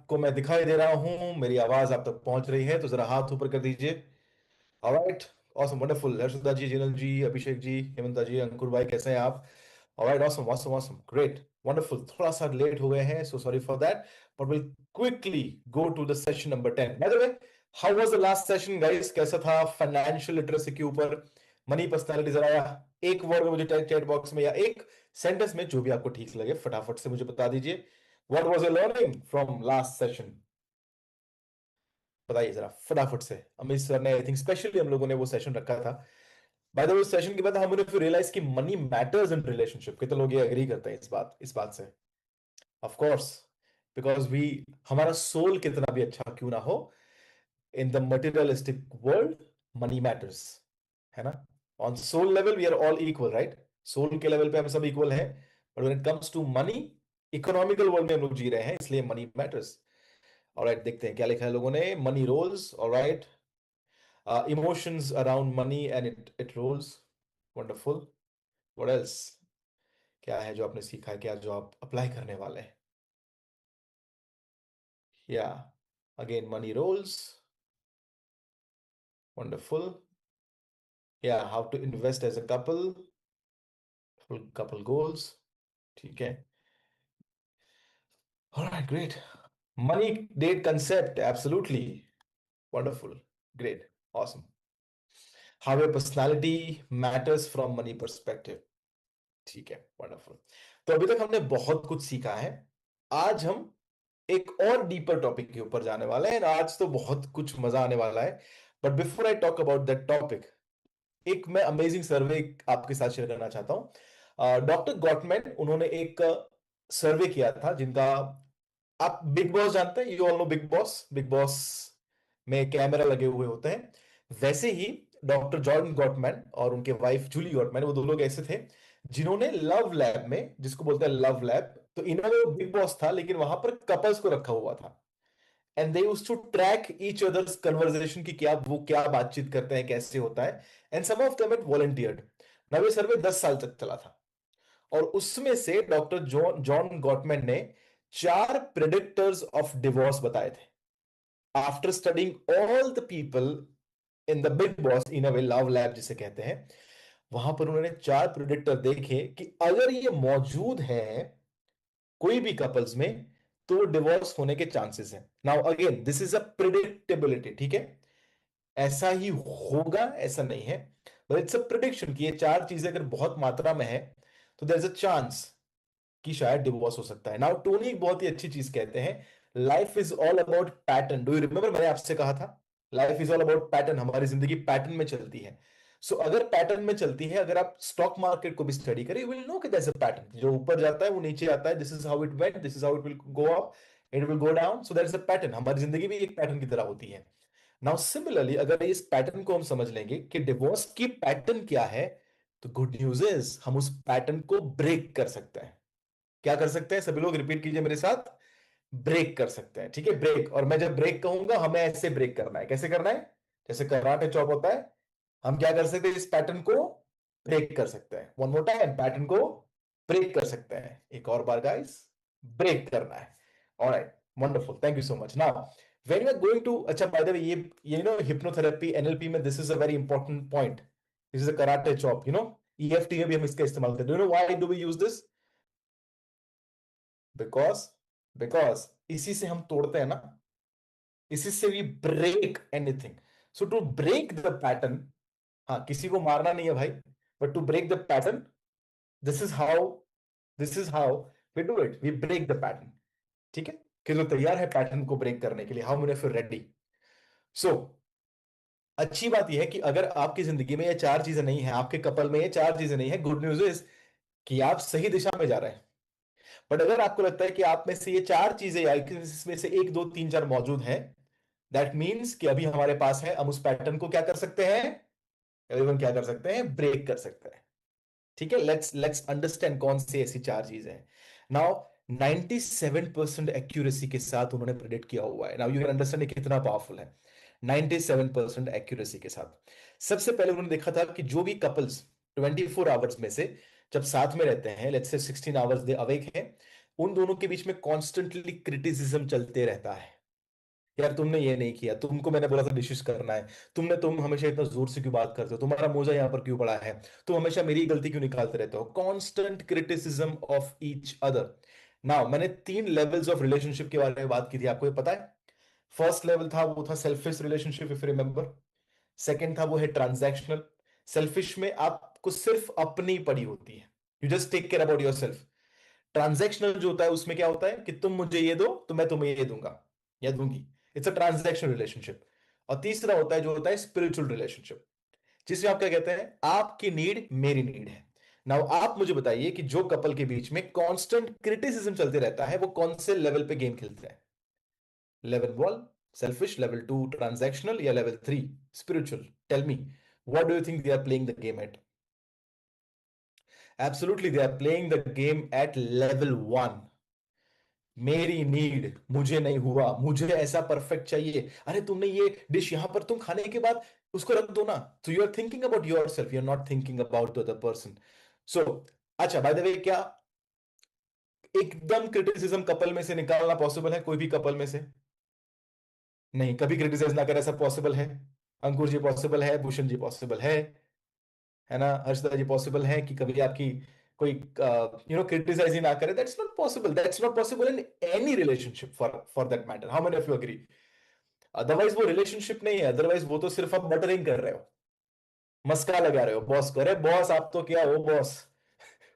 आपको मैं दिखाई दे रहा हूं, मेरी आवाज आप तक पहुंच रही है, तो जरा हाथ ऊपर कर दीजिए। Alright, awesome, wonderful. Harshada ji, Jinal ji, Abhishek ji, Hemanta ji, Ankur भाई, कैसे हैं आप? Alright, awesome awesome awesome, great, wonderful. थोड़ा सा लेट हो गए हैं, so sorry for that, but will quickly go to the session number 10। By the way, how was the last session guys? कैसा था फाइनेंशियल लिटरेसी के ऊपर? मनी पर्सनालिटी, जरा एक वर्ड में मुझे चैट बॉक्स में या एक सेंटेंस में, जो भी आपको ठीक लगे, फटाफट से मुझे बता दीजिए। What was your learning from last session? बताइए जरा फटाफट से। अमित सर ने, आई थिंक स्पेशली हम लोगों ने वो सेशन रखा था। बाय द वे, उस सेशन के बाद हमने फिर रियलाइज कि मनी मैटर्स इन रिलेशनशिप। कितने लोग ये एग्री करते हैं इस बात से? ऑफ कोर्स, बिकॉज वी, हमारा सोल कितना भी अच्छा क्यों ना हो, in the materialistic world money matters, है ना? On soul level we are all equal, right? Soul के लेवल पे हम सब इक्वल हैं, but when it comes to money, economical world में हम लोग जी रहे हैं, इसलिए मनी मैटर्स। ऑलराइट, देखते हैं क्या लिखा है लोगों ने। Money rolls, alright, emotions around money and it rolls, wonderful. What else? क्या है जो आपने सीखा है, क्या जो आप अप्लाई करने वाले हैं? Yeah, again money rolls, wonderful. Yeah, how to invest as a couple, full couple goals, ठीक है। All right, great. Money date concept, absolutely wonderful, great, awesome. How your personality matters from money perspective, ठीक है, wonderful. तो अभी तक हमने बहुत कुछ सीखा है। आज हम एक और डीपर टॉपिक के ऊपर जाने वाले हैं। आज तो बहुत कुछ मजा आने वाला है, but before I talk about that topic, एक मैं अमेजिंग सर्वे आपके साथ शेयर करना चाहता हूं। डॉक्टर गॉटमैन, उन्होंने एक सर्वे किया था, जिनका, आप बिग बॉस जानते हैं, you all know big boss. Big boss में कैमरा लगे हुए होते हैं, वैसे ही डॉक्टर जॉन गॉटमैन और उनके वाइफ जूली गॉटमैन, वो दो लोग ऐसे थे जिन्होंने लव लैब में, जिसको बोलते हैं लव लैब, तो इन्होंने, वो बिग बॉस था लेकिन वहां पर कपल्स को रखा हुआ था, and they used to track each other's conversation की, क्या वो क्या बातचीत करते हैं, कैसे होता है, and some of them had volunteered. Now ये सर्वे 10 साल तक चला था, और उसमें से डॉक्टर जॉन जॉन गॉटमैन ने 4 प्रेडिक्टर्स ऑफ डिवोर्स बताए थे। After studying all the people in the big boss, in a way love lab जिसे कहते हैं, वहां पर उन्होंने 4 प्रेडिक्टर देखे कि अगर ये मौजूद है कोई भी कपल्स में, तो डिवोर्स होने के चांसेस हैं। Now again, this is a predictability, ठीक है? ऐसा ही होगा ऐसा नहीं है, बट इट्स अ प्रिडिक्शन कि ये 4 चीजें अगर बहुत मात्रा में है, तो देयर इज अ चांस कि शायद डिवोर्स हो सकता है। नाउ टोनी एक बहुत ही अच्छी चीज कहते हैं, life is all about pattern. Do you remember, मैंने आपसे कहा था life is all about pattern, हमारी जिंदगी पैटर्न में चलती है। सो अगर पैटर्न में चलती है, अगर आप स्टॉक मार्केट को भी स्टडी करें, यू विल नो कि दैट्स अ पैटर्न, जो ऊपर जाता है वो नीचे आता है, this is how it went, this is how it will go up, it will go down, so that's a pattern. हमारी जिंदगी भी एक पैटर्न की तरह होती है। नाउ सिमिलरली, अगर इस पैटर्न को हम समझ लेंगे कि डिवोर्स की पैटर्न क्या है, तो गुड न्यूज इज हम उस पैटर्न को ब्रेक कर सकते हैं। क्या कर सकते हैं? सभी लोग रिपीट कीजिए मेरे साथ, ब्रेक कर सकते हैं, ठीक है? ब्रेक। और मैं जब ब्रेक कहूंगा, हमें ऐसे ब्रेक करना है। कैसे करना है? जैसे कराटे चॉप होता है, हम क्या कर सकते हैं? इस पैटर्न को ब्रेक कर सकते हैं। वन मोर टाइम, पैटर्न को ब्रेक कर सकते हैं। एक और बार गाइस, ब्रेक करना है। Alright, wonderful, thank you so much. Now when you are going to, अच्छा बाय द वे, ये नो हिप्नोथेरेपी, एनएलपी में this is a very important point, this is a karate chop, you know. EFT में भी हम इसका इस्तेमाल करते हैं। Do you know why do we use this? Because because इसी से हम तोड़ते हैं ना, इसी से we break anything. So to break the pattern, हाँ, किसी को मारना नहीं है भाई, but to break the pattern, this is how this is how we do it, we break the pattern, ठीक है? कि जो तैयार है पैटर्न को ब्रेक करने के लिए, how many of you ready? So अच्छी बात यह है कि अगर आपकी जिंदगी में ये 4 चीजें नहीं है, आपके कपल में ये 4 चीजें नहीं है, गुड न्यूज इज कि आप सही दिशा में जा रहे हैं। बट अगर आपको लगता है कि आप में से ये 4 चीजें या इसमें से 1 2 3 4 मौजूद हैं, दैट मीन्स कि अभी हमारे पास है, हम उस पैटर्न को क्या कर सकते हैं? एवरीवन क्या कर सकते हैं? ब्रेक कर सकते हैं, ठीक है? लेट्स लेट्स अंडरस्टैंड कौन सी ऐसी 4 चीजें हैं। नाउ 97% एक्यूरेसी के साथ उन्होंने प्रेडिक्ट किया हुआ है। नाउ यू कैन अंडरस्टैंड कितना पावरफुल है। 97% एक्यूरेसी के साथ। सबसे पहले उन्होंने देखा था कि जो भी कपल्स 24 आवर्स में से जब साथ में रहते हैं, let's say 16 hours they awake हैं, उन दोनों के बीच में कॉन्स्टेंटली क्रिटिसिज्म चलते रहता है। यार तुमने ये नहीं किया, तुमको मैंने बोला था डिशेस करना है, तुम हमेशा इतना जोर से क्यों बात करते हो, तुम्हारा मोजा यहाँ पर क्यों पड़ा है, तुम हमेशा मेरी गलती क्यों निकालते रहते हो। Constant criticism of each other. Now मैंने 3 लेवल्स ऑफ रिलेशनशिप के बारे में बात की थी, आपको ये पता है। फर्स्ट लेवल था, वो था selfish relationship, if remember. Second था, वो है ट्रांजैक्शनल। सेल्फिश में आपको सिर्फ अपनी पड़ी होती है, you just take care about yourself. Transactional जो होता है उसमें क्या होता है कि तुम मुझे ये दो तो मैं तुम्हें ये दूंगा या दूंगी। It's a transactional relationship. और तीसरा होता है जो होता है स्पिरिचुअल रिलेशनशिप, जिसमें आप क्या कहते हैं, आपकी नीड मेरी नीड है। नाउ आप मुझे बताइए कि जो कपल के बीच में कांस्टेंट क्रिटिसिज्म चलते रहता है वो कौन से लेवल पे गेम खेलते हैं। लेवल 1 सेल्फिश, लेवल 2 ट्रांजैक्शनल, या level 3 spiritual. Tell me, what do you think they are playing the game at? Absolutely they are playing the game at level 1। मेरी नीड, मुझे नहीं हुआ, मुझे ऐसा परफेक्ट चाहिए, अरे तुमने ये डिश यहां पर तुम खाने के बाद उसको रख दो ना। तो you are thinking about yourself, you are not thinking about the other person. So अच्छा, बाय द वे, क्या एकदम क्रिटिसिज्म कपल में से निकालना पॉसिबल है, कोई भी कपल में से? नहीं, कभी क्रिटिसाइज ना करे ऐसा पॉसिबल है? अंकुर जी पॉसिबल है, भूषण जी पॉसिबल है ना, हर्षदा जी पॉसिबल है कि कभी आपकी कोई क्रिटिसाइज ही ना करे? That's not possible, that's not possible in any relationship for for that matter. How many of you agree? Otherwise वो रिलेशनशिप नहीं है, अदरवाइज वो तो सिर्फ आप बटरिंग कर रहे हो, मस्का लगा रहे हो बॉस को। अरे बॉस आप तो क्या हो बॉस,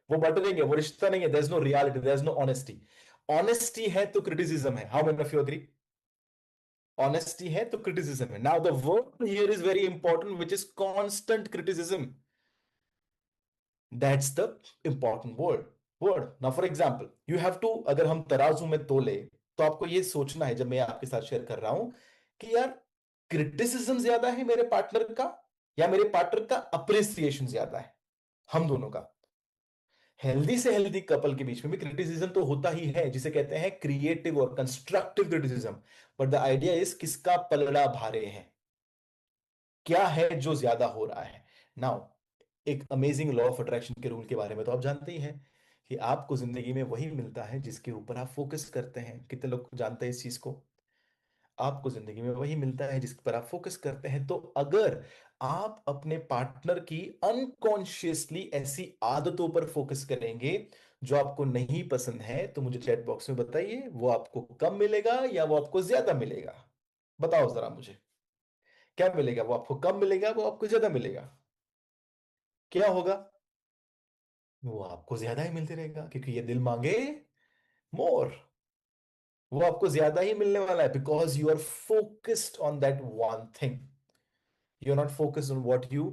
वो बटरिंग है, वो रिश्ता नहीं है। There is no reality, there is no honesty. Honesty है तो क्रिटिसिज्म है। How many of you agree? Honesty है तो क्रिटिसिज्म है। Now the word here is very important, which is constant criticism. That's the important word now. For example you have to, अगर हम तराजू में तोले, तो आपको ये सोचना है, जब मैं आपके साथ शेयर कर रहा हूं, कि यार क्रिटिसिज्म ज्यादा है मेरे पार्टनर का, या मेरे पार्टनर का अप्रिसिएशन ज्यादा है, हम दोनों का। हेल्दी से हेल्दी कपल के बीच में भी क्रिटिसिज्म तो होता ही है, जिसे कहते हैं क्रिएटिव और constructive criticism. But the idea is किसका पलड़ा भारे है, क्या है जो ज्यादा हो रहा है। नाउ एक अमेजिंग लॉ ऑफ अट्रैक्शन के रूल के बारे में तो आप जानते ही हैं, कि आपको जिंदगी में वही मिलता है जिसके ऊपर आप फोकस करते हैं। कितने लोग जानते हैं इस चीज को? आपको जिंदगी में वही मिलता है जिस पर आप फोकस करते हैं। तो अगर आप अपने पार्टनर की अनकॉन्शियसली ऐसी आदतों पर फोकस करेंगे जो आपको नहीं पसंद है, तो मुझे चैट बॉक्स में बताइए, वो आपको कम मिलेगा या वो आपको ज्यादा मिलेगा? बताओ जरा मुझे, क्या मिलेगा? वो आपको कम मिलेगा, वो आपको ज्यादा मिलेगा? क्या होगा? वो आपको ज्यादा ही मिलते रहेगा, क्योंकि ये दिल मांगे मोर। वो आपको ज्यादा ही मिलने वाला है, because you are focused on that one thing, you are not focused on what you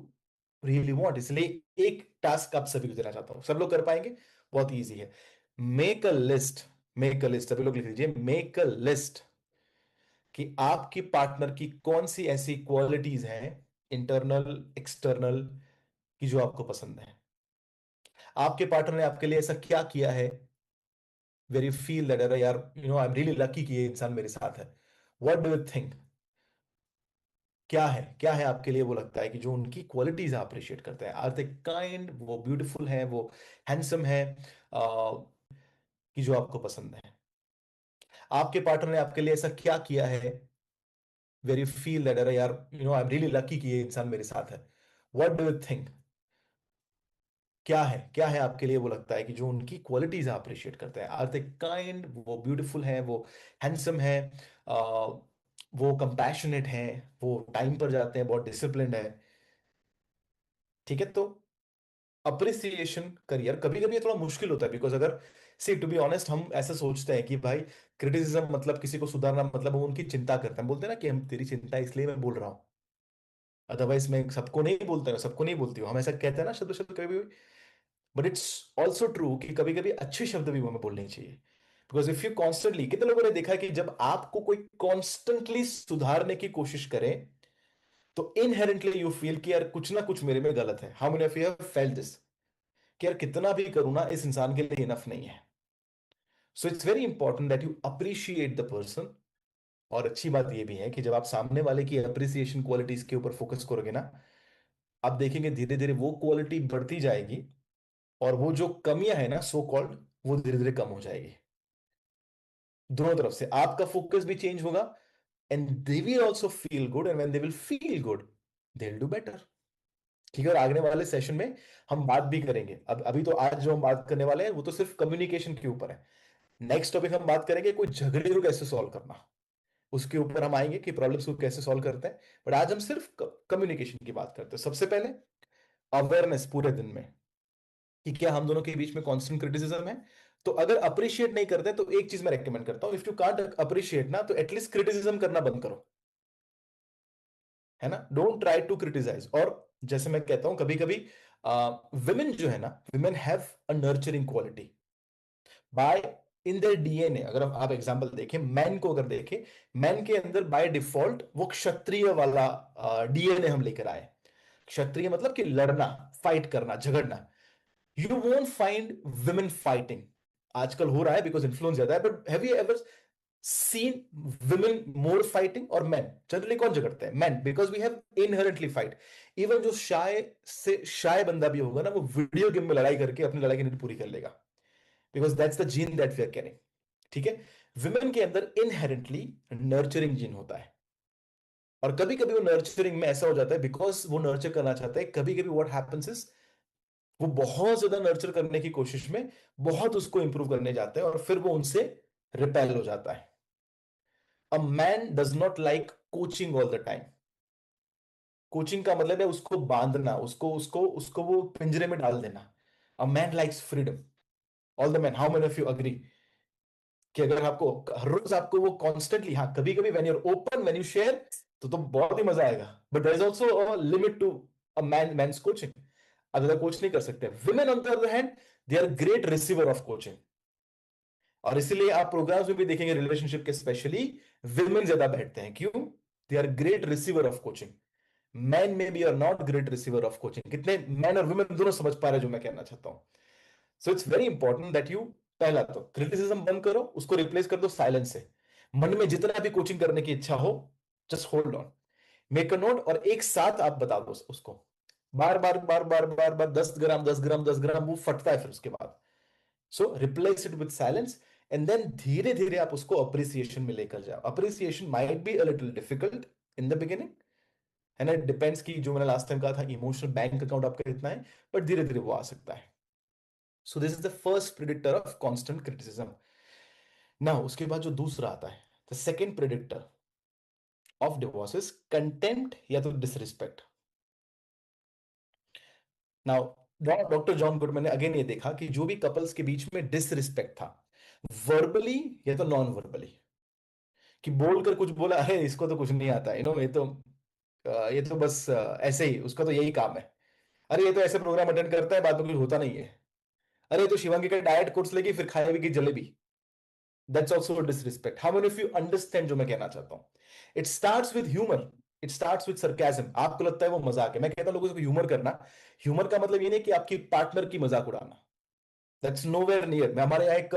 really want. इसलिए एक टास्क आप सभी को देना चाहता हूं, सब लोग कर पाएंगे, बहुत इजी है। Make a list, make a list, सभी लोग लिख लीजिए, मेक अ लिस्ट, कि आपकी पार्टनर की कौन सी ऐसी क्वालिटीज हैं, इंटरनल एक्सटर्नल, की जो आपको पसंद है। आपके पार्टनर ने आपके लिए ऐसा क्या किया है, वेर यू फील दैट, अरे यार आई एम रियली लकी कि ये इंसान मेरे साथ है। व्हाट डू यू थिंक, क्या है आपके लिए वो लगता है कि जो उनकी क्वालिटीज आप अप्रिशिएट करते हैं? आर दे काइंड, वो ब्यूटीफुल है, वो हैंडसम है, कि जो आपको पसंद है? आपके पार्टनर ने आपके लिए ऐसा क्या किया है, वेर यू फील दैट, अरे यार आई एम रियली लकी कि ये इंसान मेरे साथ है। व्हाट डू यू थिंक, क्या है आपके लिए वो लगता है कि जो उनकी क्वालिटीज आप अप्रिशिएट करते हैं? आर दे काइंड, वो ब्यूटीफुल है, वो हैंडसम है, वो कंपैशनेट है, वो टाइम पर जाते हैं, बहुत डिसिप्लिन्ड है। ठीक है, तो अप्रिसिएशन करियर कभी कभी थोड़ा मुश्किल होता है, बिकॉज अगर, सी टू बी ऑनेस्ट, हम ऐसा सोचते हैं कि भाई क्रिटिसिज्म मतलब किसी को सुधारना, मतलब हम उनकी चिंता करते हैं, बोलते हैं ना कि हम तेरी चिंता है, इसलिए मैं बोल रहा हूँ, अदरवाइज मैं सबको नहीं बोलता, सबको नहीं बोलती हूँ, हम ऐसा कहते हैं ना शब्द शब्द कभी भी। बट इट्स ऑल्सो ट्रू कि कभी कभी अच्छे शब्द भी हमें बोलने चाहिए। बिकॉज इफ यू कॉन्स्टेंटली, कितने लोगों ने देखा है कि जब आपको कोई कॉन्स्टेंटली सुधारने की कोशिश करे, तो इनहेरेंटली यू फील कि यार कुछ ना कुछ मेरे में गलत है। How many of you have felt this, कि यार कितना भी करूं ना, इस इंसान के लिए इनफ नहीं है। So it's very important that you appreciate the person. और अच्छी बात यह भी है कि जब आप सामने वाले की अप्रिसिएशन क्वालिटीज के ऊपर फोकस करोगे ना, आप देखेंगे धीरे धीरे वो क्वालिटी बढ़ती जाएगी, और वो जो कमियां है ना, सो कॉल्ड, वो धीरे धीरे कम हो जाएगी। दोनों तरफ से आपका फोकस भी चेंज होगा, and they will also feel good, and when they will feel good they will do better. ठीक है, और आगने वाले सेशन में हम बात भी करेंगे। अब अभी तो आज जो हम बात करने वाले हैं वो तो सिर्फ कम्युनिकेशन के ऊपर है। नेक्स्ट टॉपिक हम बात करेंगे कोई झगड़े को कैसे सॉल्व करना, उसके ऊपर हम आएंगे कि प्रॉब्लम्स को कैसे सॉल्व करते हैं। बट आज हम सिर्फ कम्युनिकेशन की बात करते हैं। सबसे पहले अवेयरनेस पूरे दिन में कि क्या हम दोनों के बीच में कांस्टेंट क्रिटिसिज्म है। तो अगर अप्रिशिएट नहीं करते तो एक चीज मैं रेकमेंड करता हूं, इफ यू कांट अप्रिशिएट ना तो एटलीस्ट क्रिटिसिज्म करना बंद करो, है ना। Don't try to criticise. और जैसे मैं कहता हूं कभी कभी विमेन जो है ना, women have a nurturing quality by in their DNA. अगर आप एग्जांपल देखें, मैन को अगर देखें, मैन के अंदर बाय डिफॉल्ट वो क्षत्रिय वाला डीएनए हम लेकर आए। क्षत्रिय मतलब कि लड़ना, फाइट करना, झगड़ना। You won't find women fighting. आजकल हो रहा है बिकॉज इन्फ्लुएंस ज्यादा है, but have you ever seen women more fighting or men? Generally कौन झगड़ते हैं? men, because we have inherently fight. Even जो शाय से शाय बंदा भी होगा ना, वो वीडियो गेम में लड़ाई करके अपनी लड़ाई की नीड पूरी कर लेगा, because that's the gene that we are carrying. ठीक है, विमेन के अंदर इनहेरेंटली नर्चरिंग जीन होता है। और कभी कभी वो नर्चरिंग में ऐसा हो जाता है, बिकॉज वो नर्चर करना चाहते हैं, कभी कभी व्हाट हैपेंस इज वो बहुत ज्यादा नर्चर करने की कोशिश में बहुत उसको इंप्रूव करने जाते हैं, और फिर वो उनसे रिपेल हो जाता है। A man does not like coaching all the time. Coaching का मतलब है उसको बांधना, उसको उसको उसको वो पिंजरे में डाल देना। A man likes freedom. All the man, how many of you agree कि अगर आपको हर रोज आपको वो कॉन्स्टेंटली, हाँ कभी कभी when you are open, when you share, तो बहुत ही मजा आएगा। But there is also a limit to a man's coaching. Other coach नहीं कर सकते। Women on the other hand, they are great receiver of coaching. और इसीलिए आप प्रोग्राम्स में भी देखेंगे रिलेशनशिप के, स्पेशली विमेन ज्यादा बैठते हैं। क्यों? They are great receiver of coaching. Men में we are not great receiver of coaching. कितने मैन और वुमेन दोनों समझ पा रहे हैं जो मैं कहना चाहता हूं? So it's very important that you, पहला तो क्रिटिसिज्म बंद करो, उसको रिप्लेस कर दो साइलेंस से। मन में जितना भी कोचिंग करने की इच्छा हो, just hold on, make a note, और एक साथ आप बता दो उसको। बार बार बार बार बार बार 10 ग्राम 10 ग्राम 10 ग्राम, वो फटता है फिर उसके बाद। So replace it with silence, and then धीरे धीरे आप उसको अप्रिसिएशन में लेकर जाओ। Appreciation might be a little difficult in the beginning, है ना। डिपेंड्स की, जो मैंने लास्ट टाइम कहा था, इमोशनल बैंक अकाउंट आपका कितना है, बट धीरे धीरे वो आ सकता है। So this is the first predictor of constant criticism. ना उसके बाद जो दूसरा आता है, the second predictor of divorce is contempt या तो disrespect. Now doctor John Goodman ने अगेन ये देखा कि जो भी कपल्स के बीच में डिसरिस्पेक्ट था, वर्बली या तो नॉन वर्बली, कि बोलकर कुछ बोला, अरे इसको तो कुछ नहीं आता, ये तो बस ऐसे ही, उसका तो यही काम है। अरे ये तो ऐसे प्रोग्राम अटेंड करता है, बाद में कुछ होता नहीं है। अरे ये तो शिवांगी का डाइट कोर्स लेगी फिर खाएगी jalebi. That's also disrespect. How many of you understand जो मैं कहना चाहता हूं? It starts with humour, it starts with sarcasm. आपको लगता है वो मजाक है, मैं कहता हूं लोगों को ह्यूमर करना, ह्यूमर का मतलब ये नहीं कि आपकी पार्टनर की मजाक उड़ाना। That's nowhere near. मैं हमारे यहाँ एक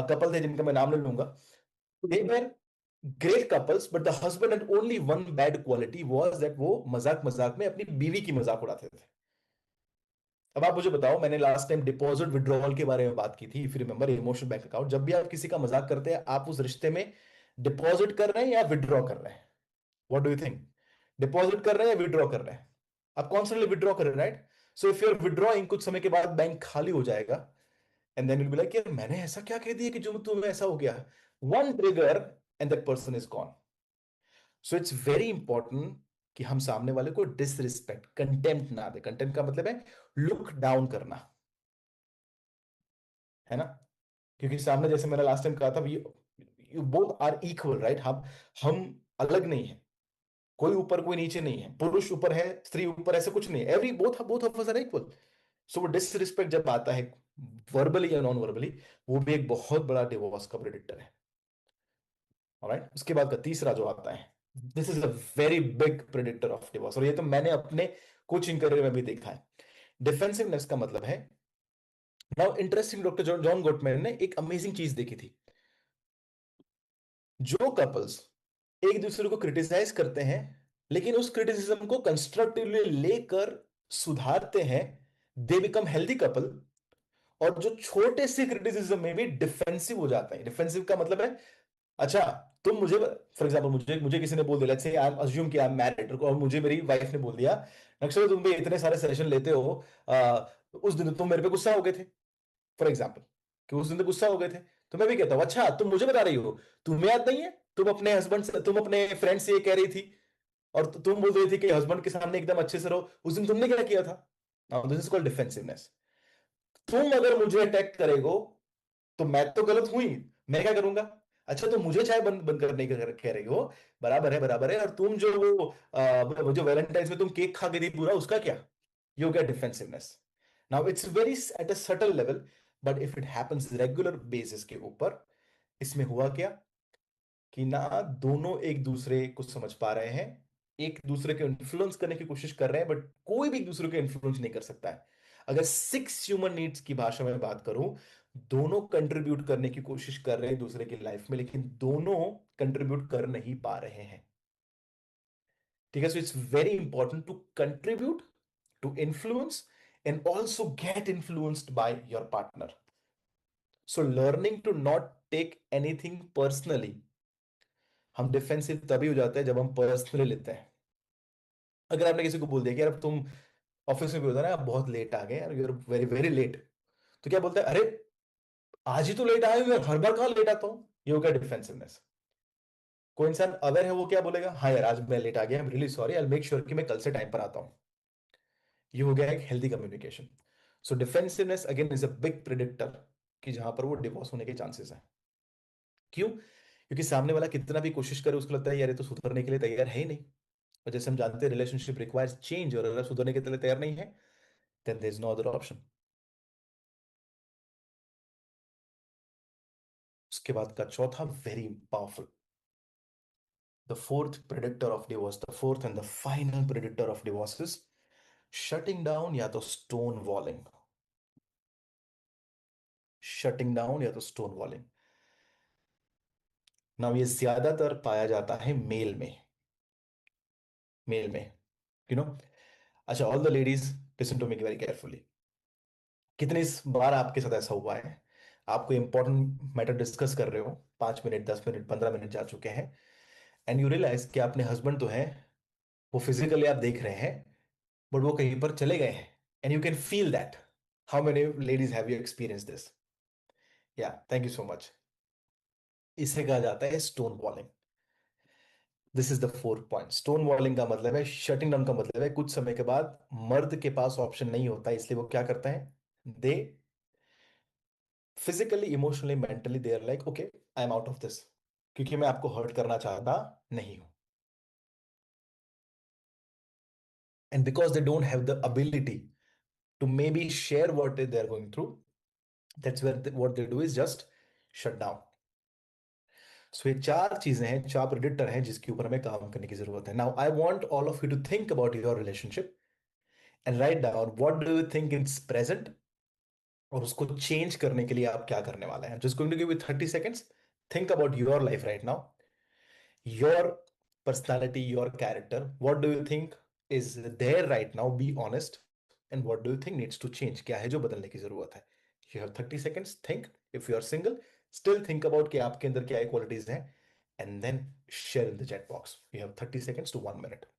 कपल थे जिनका मैं नाम ले लूंगा। They were great couples, but the husband and only one bad quality was that वो मजाक मजाक में अपनी बीवी की मजाक उड़ाते थे। अब आप मुझे बताओ, मैंने लास्ट टाइम डिपॉजिट विड्रॉल के बारे में बात की थी, if you remember, emotional bank account. जब भी आप किसी का मजाक करते हैं, आप उस रिश्ते में डिपॉजिट कर रहे हैं या विड्रॉ कर रहे हैं? What do you think? Deposit कर रहे हैं या विड्रॉ कर रहे हैं? आप कॉन्स्टेंटली विड्रॉ कर रहे हैं, right? So if you are withdrawing, कुछ समय के बाद बैंक खाली हो जाएगा, and then will be like, यार मैंने ऐसा क्या कह दिया कि जो तुम्हें ऐसा हो गया? One trigger and that person is gone. So it's very important कि हम सामने वाले को डिसरिस्पेक्ट, कंटेम्प्ट ना दे। कंटेम्प्ट का मतलब है लुक डाउन करना, है ना। क्योंकि सामने, जैसे मैंने लास्ट टाइम कहा था, you both are equal, right. हम अलग नहीं है, कोई ऊपर कोई नीचे नहीं है, पुरुष ऊपर है स्त्री ऊपर, ऐसे कुछ नहीं है। Every both both of us are equal. So वो डिसरिस्पेक्ट जब आता है, वर्बली या नॉन वर्बली, वो भी एक बहुत बड़ा डिवोर्स का प्रेडिक्टर है। ऑलराइट, उसके बाद का तीसरा जो आता है, this is a very big predictor of divorce, और ये तो मैंने अपने कोचिंग करियर में भी देखा है। डिफेंसिवनेस का मतलब है, now interesting, doctor John John goatman ने एक अमेजिंग चीज देखी थी। जो कपल्स एक दूसरे को क्रिटिसाइज करते हैं, लेकिन उस क्रिटिसिज्म को कंस्ट्रक्टिवली लेकर सुधारते हैं, दे बिकम हेल्दी कपल। और जो छोटे से क्रिटिसिज्म में भी डिफेंसिव हो जाता है, डिफेंसिव का मतलब है अच्छा, तुम मुझे, फॉर एग्जाम्पल, मुझे मुझे किसी ने बोल दिया, let's say I am assume कि आई एम मैरिड, और मुझे मेरी वाइफ ने बोल दिया, नक्सल तुम भी इतने सारे सेशन लेते हो, उस दिन तुम मेरे पे गुस्सा हो गए थे, फॉर एग्जाम्पल, कि उस दिन तो गुस्सा हो गए थे, तो मैं भी कहता हूँ अच्छा तुम मुझे बता रही हो, तुम्हें याद नहीं है, तुम अपने हस्बैंड से, तुम अपने फ्रेंड से ये कह रही थी, और तुम बोल रही थी कि हस्बैंड के सामने एकदम अच्छे से रहो, उस दिन तुमने क्या किया था? This is called defensiveness. तुम अगर मुझे अटैक करेगो तो मैं तो गलत हुई, मैं क्या करूंगा? अच्छा तो मुझे चाय बंद बंद करने का कह रही हो, बराबर है, बराबर है, और तुम जो वो जो वैलेंटाइंस में तुम केक खा गई थी पूरा, उसका क्या? You get defensiveness. Now it's very at a subtle level, but if it happens regular basis के ऊपर, इसमें हुआ क्या कि ना दोनों एक दूसरे को समझ पा रहे हैं, एक दूसरे को इन्फ्लुएंस करने की कोशिश कर रहे हैं, बट कोई भी एक दूसरे को इन्फ्लुएंस नहीं कर सकता है। अगर 6 ह्यूमन नीड्स की भाषा में बात करूं, दोनों कंट्रीब्यूट करने की कोशिश कर रहे हैं दूसरे की लाइफ में, लेकिन दोनों कंट्रीब्यूट कर नहीं पा रहे हैं। ठीक है, so it's very important to contribute, to influence, and also get influenced by your partner. So learning to not take anything personally. हम डिफेंसिव तभी हो जाते हैं जब हम पर्सनली लेते हैं। अगर आपने किसी को बोल दिया कि यार तुम ऑफिस में भी होता है ना, आप बहुत लेट आ गए यार, you are very very late, तो क्या बोलता है, अरे आज ही तो लेट आया हूं यार, हर बार कहाँ लेट आता हूं? ये हो गया डिफेंसिवनेस। कोई इंसान अवेयर है, वो क्या बोलेगा, हाँ यार आज मैं लेट आ गया, I am really sorry, I make sure कि मैं कल से टाइम पर आता हूं। ये हो गया एक healthy communication. So defensiveness again is a big predictor कि जहां पर वो डिवोर्स होने के चांसेस हैं। क्यों? क्योंकि सामने वाला कितना भी कोशिश करे, उसको लगता है यार ये तो सुधरने के लिए तैयार है ही नहीं। और जैसे हम जानते हैं रिलेशनशिप रिक्वायर्स चेंज, और अगर सुधरने के लिए तैयार नहीं है, then there is no other option. उसके बाद का चौथा very powerful, the fourth predictor of divorce, the fourth and the final predictor of divorce is shutting down या तो स्टोन वॉलिंग। शटिंग डाउन या तो स्टोन वॉलिंग। नाउ ये ज्यादातर पाया जाता है मेल में, मेल में, यू नो। अच्छा, all the ladies listen to me very carefully. कितनी इस बार आपके साथ ऐसा हुआ है, आपको इंपॉर्टेंट मैटर डिस्कस कर रहे हो, 5 मिनट, 10 मिनट, 15 मिनट जा चुके हैं, एंड यू रियलाइज कि आपने हस्बैंड तो है, वो फिजिकली आप देख रहे हैं, बट वो कहीं पर चले गए हैं, and you can feel that. How many ladies have you experience this? Yeah, thank you so much. इसे कहा जाता है stonewalling. This is the fourth point. Stonewalling का मतलब है, शटिंग डाउन का मतलब है, कुछ समय के बाद मर्द के पास ऑप्शन नहीं होता, इसलिए वो क्या करते हैं, they physically, emotionally, mentally they are like okay, I am out of this, क्योंकि मैं आपको हर्ट करना चाहता नहीं हूं। And because they don't have the ability to maybe share what they are going through, that's where what they do is just shut down. So ये चार चीजें हैं, चार प्रेडिक्टर हैं जिसके ऊपर हमें काम करने की जरूरत है। Now I want all of you to think about your relationship and write down what do you think it's present, और उसको चेंज करने के लिए आप क्या करने वाले हैं। Just going to give you 30 seconds। Think about your life right now, your personality, your character, what do you think is there right now, be honest, and what do you think needs to change, क्या है जो बदलने की जरूरत है। You have 30 seconds, think. If you are single, still think about कि आपके अंदर क्या क्वालिटीज हैं, and then share in the chat box. You have 30 seconds to 1 minute।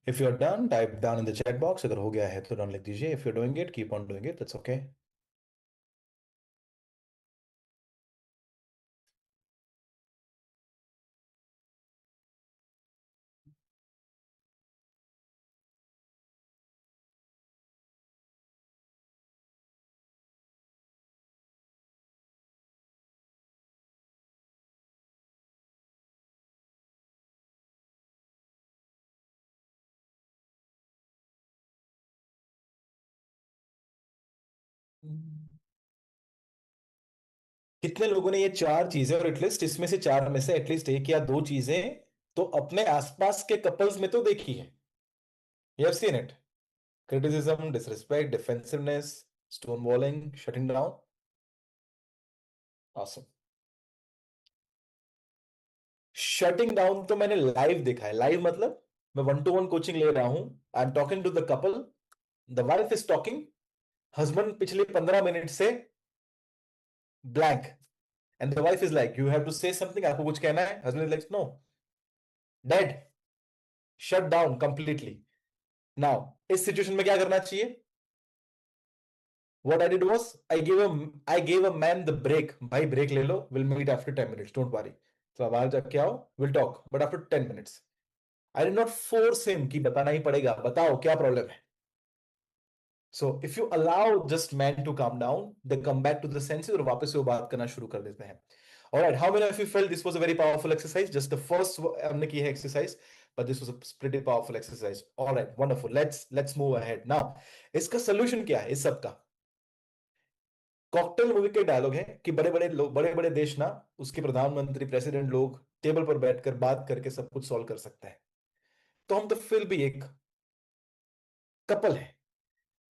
If you are done type down in the chat box, अगर हो गया है तो डन लिख दीजिए। If you are doing it keep on doing it, that's okay. कितने लोगों ने ये चार चीजें, और एटलीस्ट इसमें से चार में से एटलीस्ट एक या दो चीजें तो अपने आसपास के कपल्स में तो देखी है? You have seen it? Criticism, disrespect, defensiveness, stonewalling, shutting down. Awesome. Shutting down तो मैंने लाइव देखा है। लाइव मतलब मैं वन टू वन कोचिंग ले रहा हूं, I am talking to the couple, the wife is talking, husband पिछले 15 मिनट से blank, and the wife is like, you have to say something, आपको कुछ कहना है? Husband is like, no, dead, shut down completely. Now इस situation में क्या करना चाहिए? What I did was I gave a man the break. भाई ब्रेक ले लो, we'll meet after 10 minutes, don't worry. तो बाहर जाके आओ, we'll talk, but after 10 minutes. I did not force him कि बताना ही पड़ेगा, बताओ क्या प्रॉब्लम है. So if you allow just man to calm down, they come back to the senses और वापस से वो बात करना शुरू कर देते हैं. Alright, how many of you felt this was a very powerful exercise? Just the first हमने की है exercise, but this was a pretty powerful exercise. Alright, wonderful. Let's move ahead. Now, इसका solution क्या है इस सब का? कॉकटेल मूवी के डायलॉग है कि बड़े बड़े लोग, बड़े बड़े देश ना, उसके प्रधानमंत्री, प्रेसिडेंट लोग टेबल पर बैठकर बात करके सब कुछ सॉल्व कर सकते हैं, तो हम तो फिर भी एक कपल है।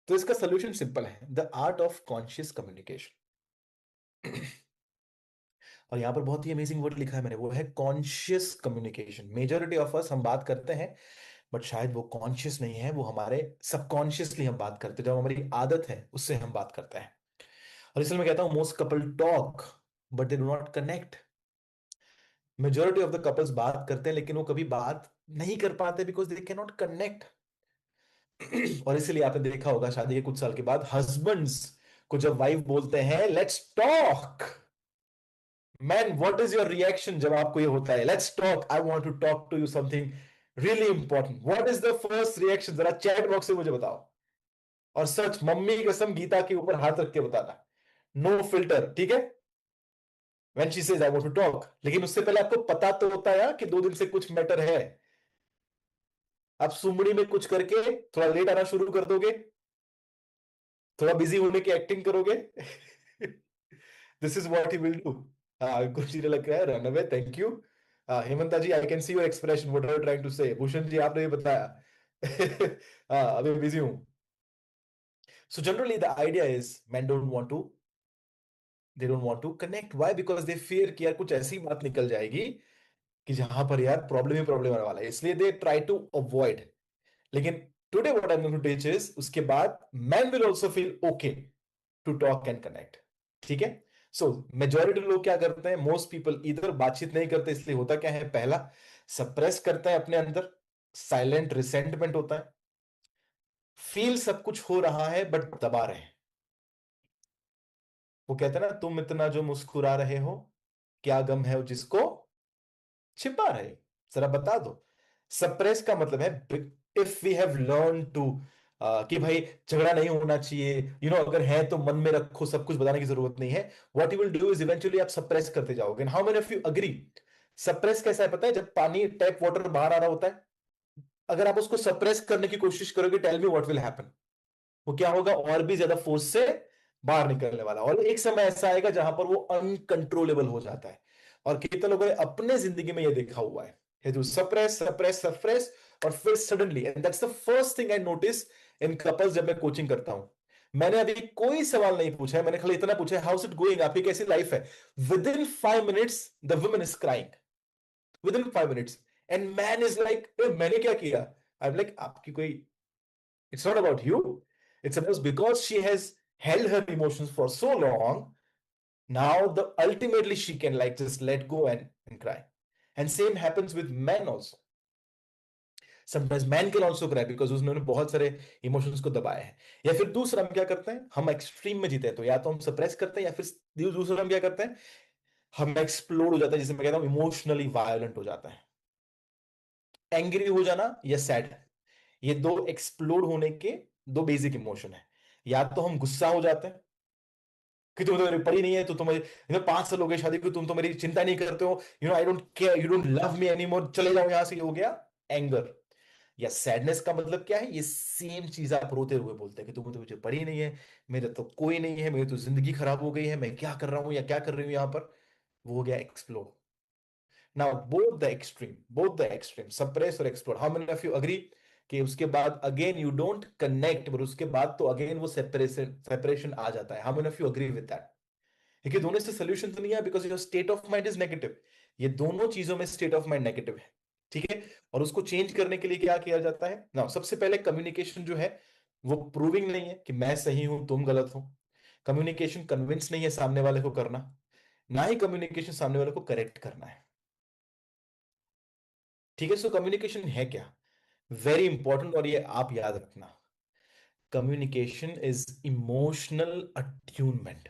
तो इसका सोल्यूशन सिंपल है, the art of conscious communication. और यहां पर बहुत ही अमेजिंग वर्ड लिखा है मैंने, वो है conscious communication. Majority of us हम बात करते हैं, बट शायद वो कॉन्शियस नहीं है, वो हमारे सबकॉन्शियसली हम बात करते हैं, जब हमारी आदत है उससे हम बात करते हैं। और इसलिए मैं कहता हूं most couple talk but they do not connect. Majority of the couples बात करते हैं लेकिन वो कभी बात नहीं कर पाते because they can not connect. और इसीलिए आपने देखा होगा शादी के कुछ साल के बाद हस्बैंड्स को जब वाइफ बोलते हैं let's talk, man what is your reaction जब आपको ये होता है let's talk, I want to talk to you something really important, what is the first reaction? जरा चैट बॉक्स में मुझे बताओ। और सच, मम्मी की कसम, गीता के ऊपर हाथ रख के बताना, नो फिल्टर, ठीक है? When she says I want to talk, लेकिन उससे पहले आपको पता तो होता है कि 2 दिन से कुछ मैटर है। आप सुमड़ी में कुछ करके थोड़ा लेट आना शुरू कर दोगे, थोड़ा बिजी होने की एक्टिंग करोगे। This is what he will do. कुछ चीजें लग रहा है run away, thank you. Hemanta ji, I can see your expression, what are you trying to say? Bhushan ji, आपने ये बताया। अभी बिजी हूं। So generally the idea is man don't want to, they don't want to connect. Why? Because they fear कि यार कुछ ऐसी बात निकल जाएगी कि जहां पर यार प्रॉब्लम ही प्रॉब्लम आने वाला है, इसलिए दे ट्राई टू अवॉइड। लेकिन today what I am going to teach is, उसके बाद man will also feel okay to talk and connect. ठीक है? सो मेजोरिटी लोग क्या करते हैं, मोस्ट पीपल इधर बातचीत नहीं करते, इसलिए होता क्या है, पहला सप्रेस करता है अपने अंदर, साइलेंट रिसेंटमेंट होता है, फील सब कुछ हो रहा है बट दबा रहे हैं। वो कहते हैं ना, तुम इतना जो मुस्कुरा रहे हो, क्या गम है वो जिसको छिपा रहे, जरा बता दो। सप्रेस का मतलब है, if we have learn to, कि भाई झगड़ा नहीं होना चाहिए, अगर है तो मन में रखो, सब कुछ बताने की जरूरत नहीं है। What you will do is eventually आप सप्रेस करते जाओगे। How many of you agree? Suppress कैसा है पता है? जब पानी, टैप वाटर बाहर आ रहा होता है, अगर आप उसको सप्रेस करने की कोशिश करोगे, tell me what will happen? वो क्या होगा? और भी ज्यादा फोर्स से बाहर निकलने वाला, और एक समय ऐसा आएगा जहां पर वो अनकंट्रोलेबल हो जाता है। और कितने लोगों ने अपने जिंदगी में ये देखा हुआ है जो सप्रेस सप्रेस सप्रेस, और फिर suddenly, and that's the first thing I notice in couples जब मैं कोचिंग करता हूं। मैंने अभी कोई सवाल नहीं पूछा है, मैंने खाली इतना पूछा है, हाउस इट गोइंग, आपकी कैसी लाइफ है? With in 5 minutes the woman is crying, with in 5 minutes. And man is like, मैंने क्या किया? आई एम लाइक, आपकी कोई, it's not about you. It's about, because she has held her emotions for so long. Now the ultimately she can like just let go and cry. And same happens with men also. Sometimes man can also cry because उन्होंने बहुत सारे emotions को दबाए हैं। या फिर दूसरा हम क्या करते हैं, हम एक्सट्रीम में जीते हैं, तो या तो हम सप्रेस करते हैं या फिर दूसरा हम क्या करते हैं, हम एक्सप्लोड हो जाता है, जिसे मैं कहता हूं इमोशनली वायलेंट हो जाता है। एंग्री हो जाना या सैड, ये दो एक्सप्लोड होने के दो बेसिक इमोशन है। या तो हम गुस्सा हो जाते हैं कि तुम तो मेरी पड़ी नहीं है, तो तुम्हें 5 साल हो गए शादी को, तुम तो मेरी चिंता नहीं करते हो, I don't care, you don't love me any more, चले जाओ यहां से, ये हो गया एंगर। या सैडनेस का मतलब क्या है, ये सेम चीज आप रोते हुए बोलते हैं कि तुम तो मुझे पड़ी नहीं है, मेरे तो कोई नहीं है, मेरी तो जिंदगी खराब हो गई है, मैं क्या कर रहा हूं या क्या कर रही हूं यहां पर। वो हो गया explore. Now both the extreme suppress और explore, how many of you agree कि उसके बाद अगेन यू डोंट कनेक्ट, पर उसके बाद तो अगेन वो सेपरेशन सेपरेशन आ जाता है, how many of you agree with that? देखिए दोनों से सोल्यूशन तो नहीं है, because your state of mind is negative. ये दोनों चीजों में स्टेट ऑफ माइंड नेगेटिव है, ठीक है। और उसको चेंज करने के लिए क्या किया जाता है ना, सबसे पहले कम्युनिकेशन जो है वो प्रूविंग नहीं है कि मैं सही हूं तुम गलत हो। कम्युनिकेशन कन्विंस नहीं है सामने वाले को करना, ना ही कम्युनिकेशन सामने वाले को करेक्ट करना है, ठीक है। सो कम्युनिकेशन है क्या, वेरी इंपॉर्टेंट, और ये आप याद रखना, communication is emotional attunement.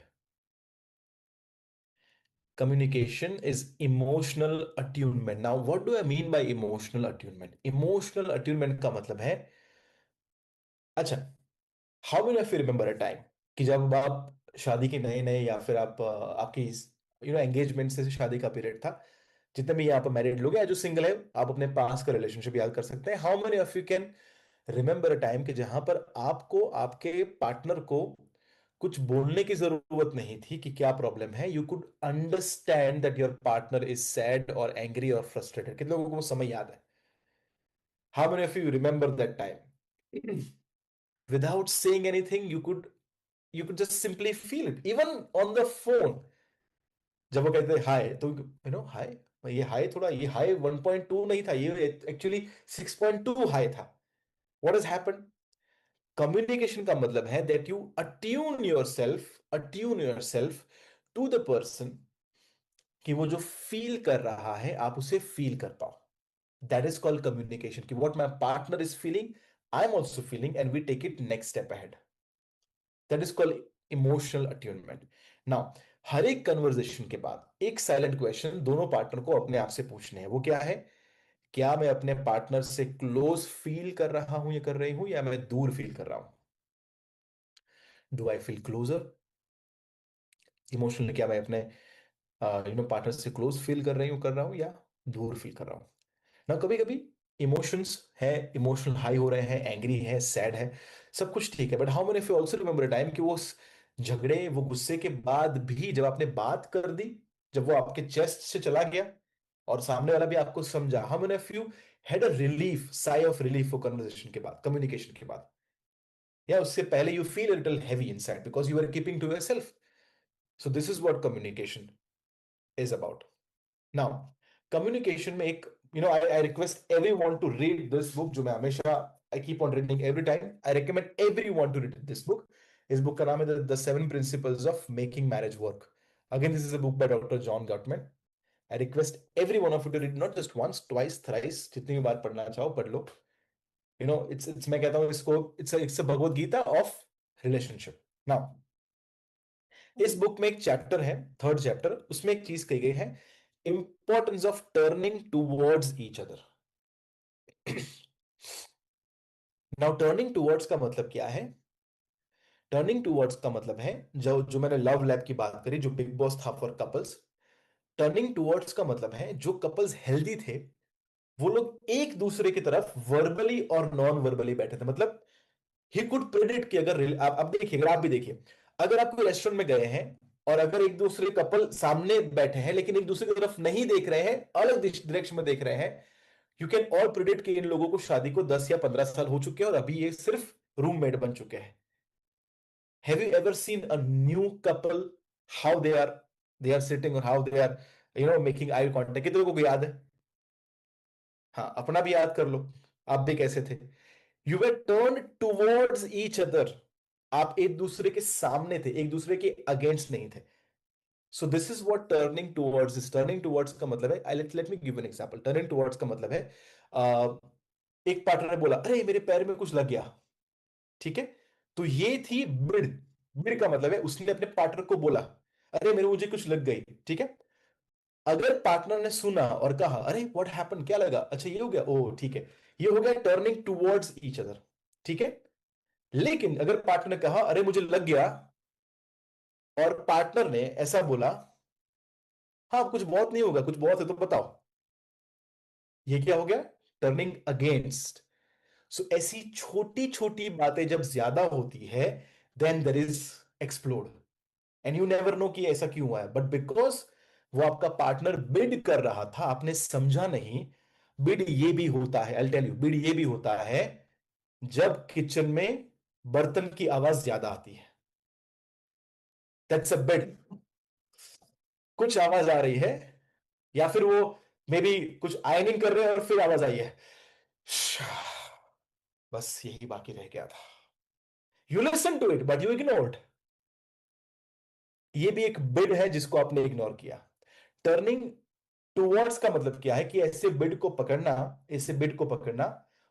Communication is emotional attunement. Now, what do I mean by emotional attunement? Emotional attunement का मतलब है, अच्छा, how many of you remember a time कि जब आप शादी के नए नए, या फिर आप आपकी एंगेजमेंट से शादी का पीरियड था, जितने भी यहाँ पर मैरिड लोग हैं या जो सिंगल है, आप अपने पास का रिलेशनशिप याद कर सकते हैं। How many of you can remember a time कि जहां पर आपको आपके पार्टनर को कुछ बोलने की जरूरत नहीं थी कि क्या प्रॉब्लम है, you could understand that your partner is sad और एंग्री और फ्रस्ट्रेटेड? कितने लोगों को वो समय याद है? How many of you remember that time without saying anything, you could just simply feel it even on the phone. जब वो कहते हाय, तो हाय, ये हाय, थोड़ा ये हाय 1.2 नहीं था, ये एक्चुअली 6.2 हाय था। What has happened? कम्युनिकेशन का मतलब है that you attune yourself to the person, कि वो जो फील कर रहा है आप उसे फील कर पाओ। दैट इज कॉल्ड कम्युनिकेशन, कि what my partner is feeling I am also feeling, and we take it next step ahead. That is called emotional attunement. Now, हर एक कन्वर्जेशन के बाद एक साइलेंट क्वेश्चन दोनों पार्टनर को अपने आप से पूछने हैं, वो क्या है? क्या मैं अपने पार्टनर से क्लोज फील कर रहा हूं या कर रही हूं, या मैं दूर फील कर रहा हूं? Do I feel closer emotionally? क्या मैं अपने पार्टनर से क्लोज फील कर रही हूँ, कर रहा हूँ, या दूर फील कर रहा हूँ? ना कभी कभी इमोशंस है, इमोशनल हाई हो रहे हैं, एंग्री है, सैड है, सब कुछ ठीक है, but how many of you also remember time कि वो झगड़े, वो गुस्से के बाद भी जब आपने बात कर दी, जब वो आपके चेस्ट से चला गया और सामने वाला भी आपको समझा, how many of you had a relief, sigh of relief, वो कन्वर्सेशन के बाद, कम्युनिकेशन के बाद? या उससे पहले you feel little heavy inside because you are keeping to yourself? So this is what communication is about. Now, communication में एक, I request everyone to read this book, जो मैं हमेशा, I keep on reading every time, I recommend everyone to read this book. इस book का नाम है the 7 principles of making marriage work. Again, this is a book by doctor John Gottman. I request every one of you to read, not just once, twice, thrice, जितनी भी बार पढ़ना चाहो पढ़ लो। It's मैं कहता हूँ इसको, it's Bhagavad Gita of relationship. Now, इस बुक में एक चैप्टर है, थर्ड चैप्टर, उसमें एक चीज कही गई है, importance of turning towards each other. Now, turning towards का मतलब क्या है? टर्निंग टूवर्ड्स का मतलब है, जो जो मैंने लव लैब की बात करी, जो बिग बॉस था फॉर कपल्स, टर्निंग टूवर्ड्स का मतलब है जो कपल्स हेल्दी थे वो लोग एक दूसरे की तरफ वर्बली और नॉन वर्बली बैठे थे। मतलब ही कुड प्रेडिक्ट कि अगर आप देखिए, अगर आप भी देखिए, अगर आप कोई रेस्टोरेंट में गए हैं और अगर एक दूसरे कपल सामने बैठे हैं लेकिन एक दूसरे की तरफ नहीं देख रहे हैं, अलग डायरेक्शन में देख रहे हैं, यू कैन ऑल प्रिडिक्ट कि इन लोगों को शादी को 10 या 15 साल हो चुके हैं और अभी ये सिर्फ रूममेट बन चुके हैं। Have you ever seen a new couple, how they are sitting और how they are making eye contact? कितने लोगों को याद है? हाँ, अपना भी याद कर लो, आप भी कैसे थे? You were turn towards each other, आप एक दूसरे के सामने थे, एक दूसरे के अगेंस्ट नहीं थे। सो this is what turning towards is. Turning towards का मतलब है, I let me give an example. Turning towards का मतलब है, एक पार्टनर ने बोला अरे मेरे पैर में कुछ लग गया, ठीक है, तो ये थी बिड। बिड का मतलब है उसने अपने पार्टनर को बोला अरे मेरे मुझे कुछ लग गई, ठीक है। अगर पार्टनर ने सुना और कहा अरे व्हाट हैपन, क्या लगा, अच्छा ये हो गया, ओह ठीक है, ये हो गया टर्निंग टुवर्ड्स ईच अदर, ठीक है। लेकिन अगर पार्टनर ने कहा अरे मुझे लग गया, और पार्टनर ने ऐसा बोला हाँ कुछ बहुत नहीं होगा, कुछ बहुत है तो बताओ, ये क्या हो गया, टर्निंग अगेंस्ट। सो ऐसी छोटी छोटी बातें जब ज्यादा होती है then there is explode, and you never know कि ऐसा क्यों हुआ है, बट बिकॉज वो आपका पार्टनर बिड कर रहा था, आपने समझा नहीं। बिड ये भी होता है, आई टेल यू, बिड ये भी होता है जब किचन में बर्तन की आवाज ज्यादा आती है, दैट्स अ बिड। कुछ आवाज आ रही है, या फिर वो मे बी कुछ आयनिंग कर रहे हैं और फिर आवाज आई है, बस यही बाकी रह गया था। You listen to it but you ignored. ये भी एक बिड है जिसको आपने इग्नोर किया। टर्निंग टूवर्ड्स का मतलब क्या है कि ऐसे बिड को पकड़ना, ऐसे बिड को पकड़ना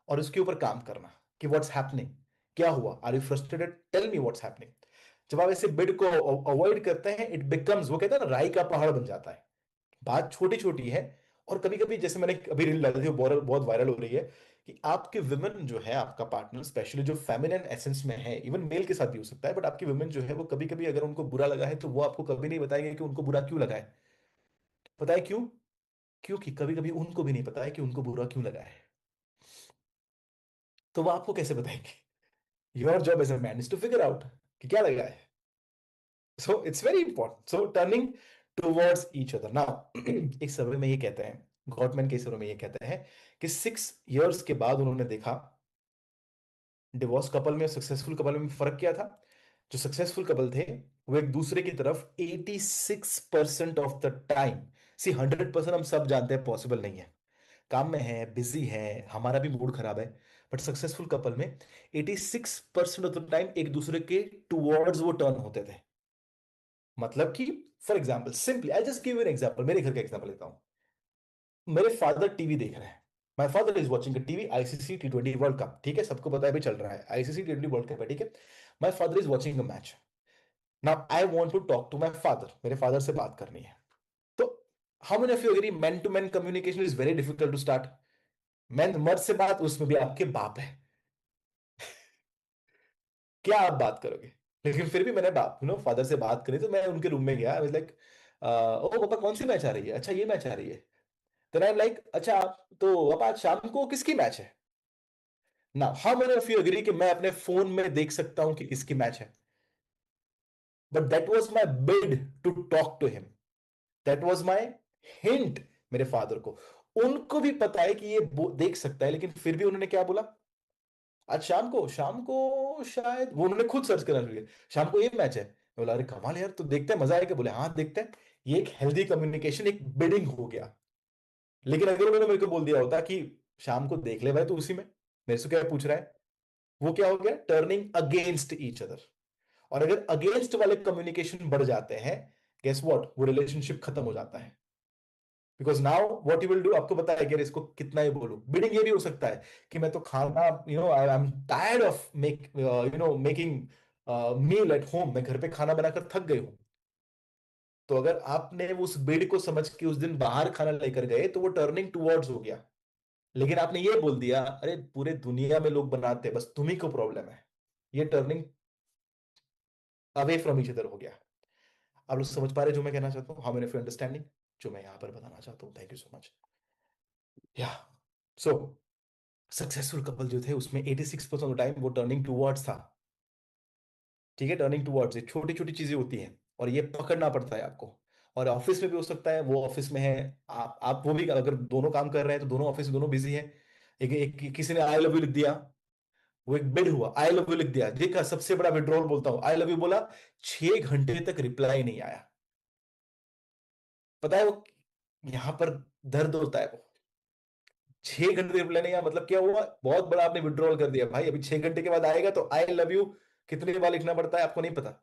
और उसके ऊपर काम करना कि व्हाट्स हैपनिंग, क्या हुआ, are you frustrated, tell me what's happening. जब आप ऐसे बिड को अवॉइड करते हैं इट बिकम्स, वो कहते हैं ना, राई का पहाड़ बन जाता है। बात छोटी छोटी है। और कभी कभी जैसे मैंने अभी रील डाली थी, वो बहुत बहुत वायरल हो रही है, कि आपके विमेन जो है, आपका पार्टनर स्पेशली जो फेमिनिन एसेंस में है, इवन मेल के साथ भी हो सकता है, बट आपकी विमेन जो है वो कभी कभी अगर उनको बुरा लगा है तो वो आपको कभी नहीं बताएंगे कि उनको बुरा क्यों लगा है। पता है क्यों? क्योंकि कभी कभी उनको भी नहीं पता है कि उनको बुरा क्यों लगा है, तो वो आपको कैसे बताएंगे? Your job as a man is to figure out कि क्या लगा है। So it's very important, so turning towards each other now. एक सर्वे में ये कहते हैं, गवर्नमेंट के सर्वे में ये कहते हैं कि 6 इयर्स के बाद उन्होंने देखा डिवोर्स कपल में सक्सेसफुल कपल में फर्क क्या था। जो सक्सेसफुल कपल थे वो एक दूसरे की तरफ 86% ऑफ द टाइम, सी 100% हम सब जानते हैं पॉसिबल नहीं है, काम में है, बिजी है, हमारा भी मूड खराब है, बट सक्सेसफुल कपल में 86% ऑफ द टाइम एक दूसरे के टुवर्ड्स वो टर्न होते थे। मतलब कि for example, simply I just give an example, मेरे घर का एग्जाम्पल लेता हूं। मेरे फादर टीवी देख रहे हैं, my father is watching TV, ICC T20 world cup, ठीक है, सबको पता है भी चल रहा है, आईसीसी T20 वर्ल्ड कप है, ठीक है। My father is watching a match. Now I want to talk to my father, मेरे फादर से बात करनी है। तो how many of you agree man to man communication is very difficult to start. Man मर्द से बात, उसमें भी आपके बाप है, क्या आप बात करोगे? लेकिन फिर भी मैंने बाप फादर से बात करी, तो मैं उनके रूम में गया, आई वाज लाइक ओ पापा कौन सी मैच आ रही है, अच्छा ये मैच आ रही है। तो आई एम लाइक अच्छा तो पापा आज शाम को किसकी मैच है। ना how many of you agree कि मैं अपने फोन में देख सकता हूं कि किसकी मैच है। But that was my bid to talk to him, that was my hint मेरे फादर को। उनको भी पता है कि ये देख सकता है, लेकिन फिर भी उन्होंने क्या बोला, आज शाम को, शाम को शायद वो उन्होंने खुद सर्च करना शुरू किया, शाम को ये मैच है। मैं बोला अरे कमाल यार, तो देखते हैं, मजा आएगा, बोले हाँ देखते हैं। ये एक हेल्दी कम्युनिकेशन, एक बिडिंग हो गया। लेकिन अगर उन्होंने मेरे को बोल दिया होता कि शाम को देख ले भाई तो उसी में, मेरे से क्या पूछ रहा है, वो क्या हो गया, टर्निंग अगेंस्ट ईच अदर। और अगर अगेंस्ट वाले कम्युनिकेशन बढ़ जाते हैं, गेस व्हाट, वो रिलेशनशिप खत्म हो जाता है। Because now what you will do, आपको पता है कि अरे इसको कितना ही बोलूं। बिडिंग ये भी हो सकता है कि मैं तो खाना, I am tired of making meal at home, मैं घर पे खाना बनाकर थक गई हूं। तो अगर आपने उस बिड को समझ के उस दिन बाहर खाना लेकर गए तो वो टर्निंग टूवर्ड्स हो गया। लेकिन आपने ये बोल दिया अरे पूरे दुनिया में लोग बनाते हैं, बस तुम्ही को प्रॉब्लम है, ये turning away from each other हो गया। आप लोग समझ पा रहे जो मैं कहना चाहता हूँ, how many of you understanding जो मैं यहां पर बताना चाहता हूँ। Thank you so much. या सो सक्सेसफुल कपल जो थे उसमें 86% ऑफ टाइम वो टर्निंग टूवर्ड्स था, ठीक है, टर्निंग टूवर्ड्स, ये छोटी छोटी चीजें होती हैं और ये पकड़ना पड़ता है आपको। और ऑफिस में भी हो सकता है, वो ऑफिस में है, आप वो भी, अगर दोनों काम कर रहे हैं तो दोनों ऑफिस में दोनों बिजी हैं। किसी ने आई लव यू लिख दिया, वो एक बिड हुआ, आई लव यू लिख दिया, देखा सबसे बड़ा विड्रॉल बोलता हूं, आई लव यू बोला, 6 घंटे तक रिप्लाई नहीं आया। पता है वो, यहां पर दर्द होता है वो, 6 घंटे रिप्लाई नहीं आया, मतलब क्या हुआ, बहुत बड़ा आपने विड्रॉल कर दिया भाई, अभी 6 घंटे के बाद आएगा तो आई लव यू कितनी बार लिखना पड़ता है आपको नहीं पता।